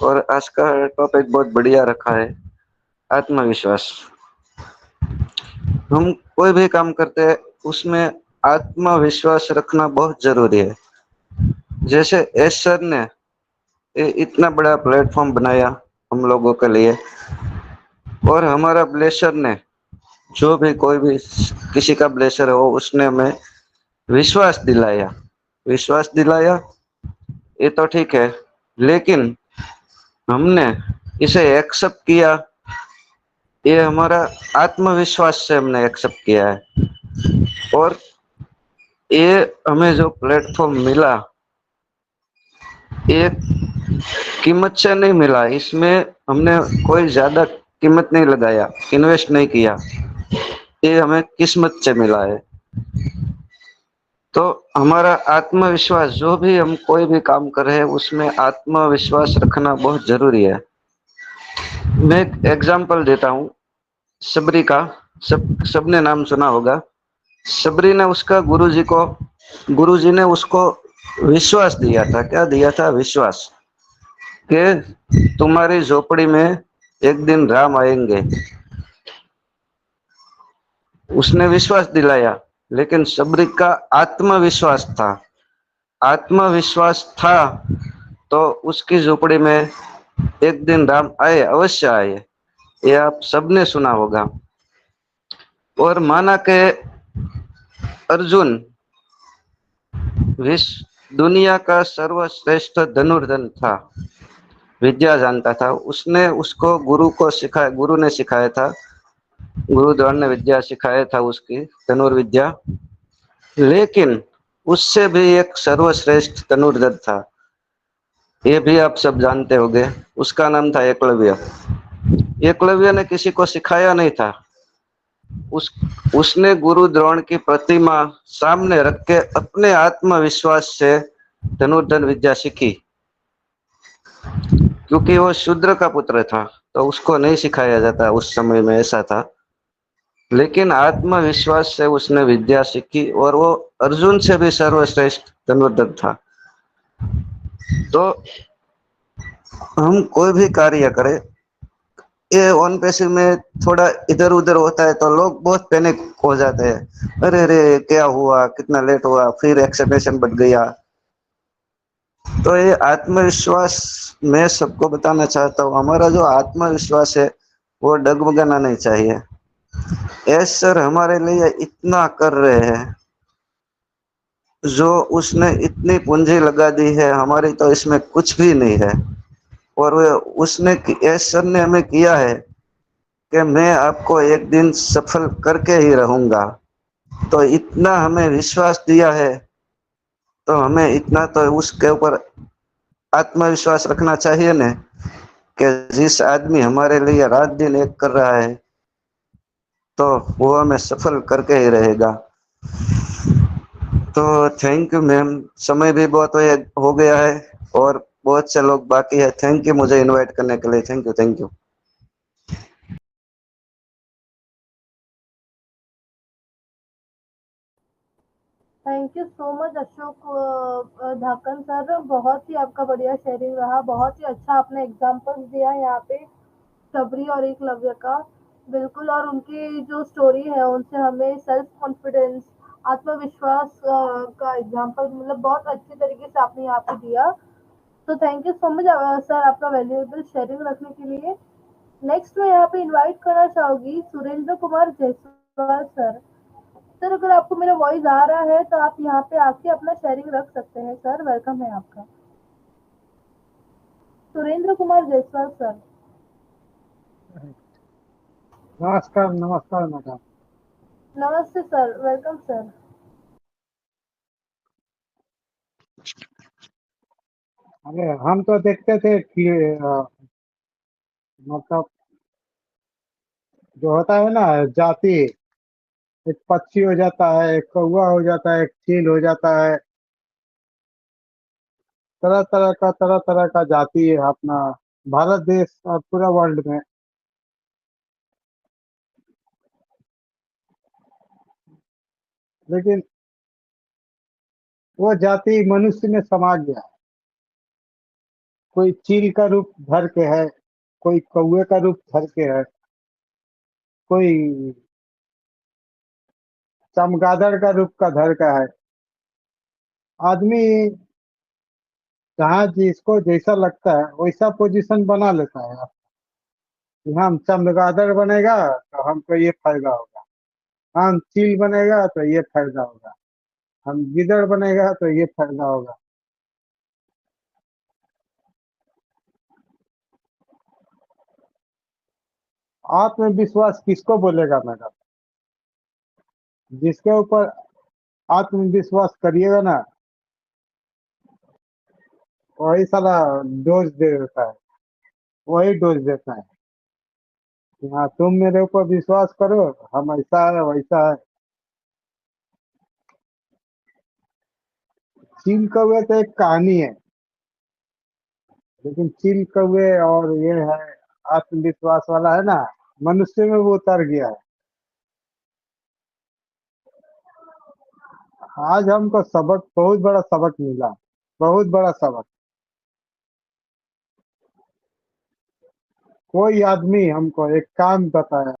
और आज का टॉपिक बहुत बढ़िया रखा है, आत्मविश्वास। हम कोई भी काम करते हैं उसमें आत्मविश्वास रखना बहुत जरूरी है। जैसे एस सर ने इतना बड़ा प्लेटफॉर्म बनाया हम लोगों के लिए और हमारा ब्लेसर ने जो भी कोई भी किसी का ब्लेसर हो उसने हमें विश्वास दिलाया ये तो ठीक है, लेकिन हमने इसे एक्सेप्ट किया, ये हमारा आत्मविश्वास से हमने एक्सेप्ट किया है। और ये हमें जो प्लेटफॉर्म मिला ये कीमत से नहीं मिला, इसमें हमने कोई ज्यादा कीमत नहीं लगाया, इन्वेस्ट नहीं किया, ये हमें किस्मत से मिला है। तो हमारा आत्मविश्वास, जो भी हम कोई भी काम कर रहे हैं उसमें आत्मविश्वास रखना बहुत जरूरी है। मैं एक एग्जांपल देता हूँ सबरी का, सबने नाम सुना होगा। सबरी ने उसका गुरुजी ने उसको विश्वास दिया था। क्या दिया था? विश्वास कि तुम्हारी झोपड़ी में एक दिन राम आएंगे। उसने विश्वास दिलाया, लेकिन सबरी का आत्मविश्वास था तो उसकी झोपड़ी में एक दिन राम आए, अवश्य आए। ये आप सबने सुना होगा। और माना के अर्जुन दुनिया का सर्वश्रेष्ठ धनुर्धर था, विद्या जानता था, उसने उसको गुरु ने सिखाया था, गुरुद्वार ने विद्या सिखाया था उसकी धनुर्विद्या। लेकिन उससे भी एक सर्वश्रेष्ठ धनुर्धर था, ये भी आप सब जानते होंगे, उसका नाम था एकलव्य। एकलव्य ने किसी को सिखाया नहीं था, उसने गुरु द्रोण की प्रतिमा सामने रख के अपने आत्मविश्वास से धनुर्धर विद्या सीखी। क्योंकि वो शूद्र का पुत्र था तो उसको नहीं सिखाया जाता, उस समय में ऐसा था। लेकिन आत्मविश्वास से उसने विद्या सीखी और वो अर्जुन से भी सर्वश्रेष्ठ धनुर्धर था। तो हम कोई भी कार्य करें, ये ऑन पैसिव में थोड़ा इधर उधर होता है तो लोग बहुत पैनिक हो जाते हैं, अरे अरे क्या हुआ, कितना लेट हुआ, फिर एक्सेप्टेशन बढ़ गया। तो ये आत्मविश्वास मैं सबको बताना चाहता हूँ, हमारा जो आत्मविश्वास है वो डगमगाना नहीं चाहिए। एस सर हमारे लिए इतना कर रहे हैं, जो उसने इतनी पूंजी लगा दी है, हमारी तो इसमें कुछ भी नहीं है। और उसने एस सर ने हमें किया है कि मैं आपको एक दिन सफल करके ही रहूंगा। तो इतना हमें विश्वास दिया है तो हमें इतना तो उसके ऊपर आत्मविश्वास रखना चाहिए न, कि जिस आदमी हमारे लिए रात दिन एक कर रहा है तो वो हमें सफल करके ही रहेगा। तो थैंक यू मैम, समय भी बहुत हो गया है और बहुत से लोग बाकी है। थैंक यू मुझे इनवाइट करने के लिए, thank you. Thank you so much Ashok Dhakan sir, बहुत ही आपका बढ़िया शेयरिंग रहा, बहुत ही अच्छा आपने एग्जांपल्स दिया यहाँ पे शबरी और एकलव्य का। बिल्कुल, और उनकी जो स्टोरी है उनसे हमें सेल्फ कॉन्फिडेंस, आत्मविश्वास का एग्जांपल मतलब बहुत अच्छी तरीके से आपने यहाँ पे दिया। तो thank you so much sir आपका वैल्यूएबल शेयरिंग रखने के लिए। नेक्स्ट मैं यहाँ पे इनवाइट करना चाहूंगी सुरेंद्र कुमार जायसवाल सर। सर अगर आपको मेरा वॉइस आ रहा है तो आप यहाँ पे आके अपना शेयरिंग रख सकते हैं सर, वेलकम है आपका। सुरेंद्र कुमार जायसवाल सर। नमस्कार नमस्कार मैडम। नमस्ते सर, वेलकम सर। अरे हम तो देखते थे कि मतलब जो होता है ना जाति, एक पक्षी हो जाता है, एक कौवा हो जाता है, एक चील हो जाता है, तरह तरह का जाति है अपना भारत देश और पूरा वर्ल्ड में। लेकिन वो जाति मनुष्य में समा गया है। कोई चील का रूप धर के है, कोई कौवे का रूप धर के है, कोई चमगादड़ का रूप का धर का है। आदमी जहाँ जिसको जैसा लगता है वैसा पोजीशन बना लेता है कि हम चमगादड़ बनेगा तो हमको ये फायदा होगा, हम चील बनेगा तो ये फायदा होगा, हम गिदड़ बनेगा तो ये फायदा होगा। आत्मविश्वास किसको बोलेगा मैडम? जिसके ऊपर आत्मविश्वास करिएगा ना वही साला डोज दे देता है, वही डोज देता है कि हाँ तुम मेरे ऊपर विश्वास करो, हम ऐसा है वैसा है। चील कौवे तो एक कहानी है, लेकिन चील कौवे और ये है आत्मविश्वास वाला है ना, मनुष्य में वो उतर गया है। आज हमको सबक, बहुत बड़ा सबक मिला, बहुत बड़ा सबक। कोई आदमी हमको एक काम बताया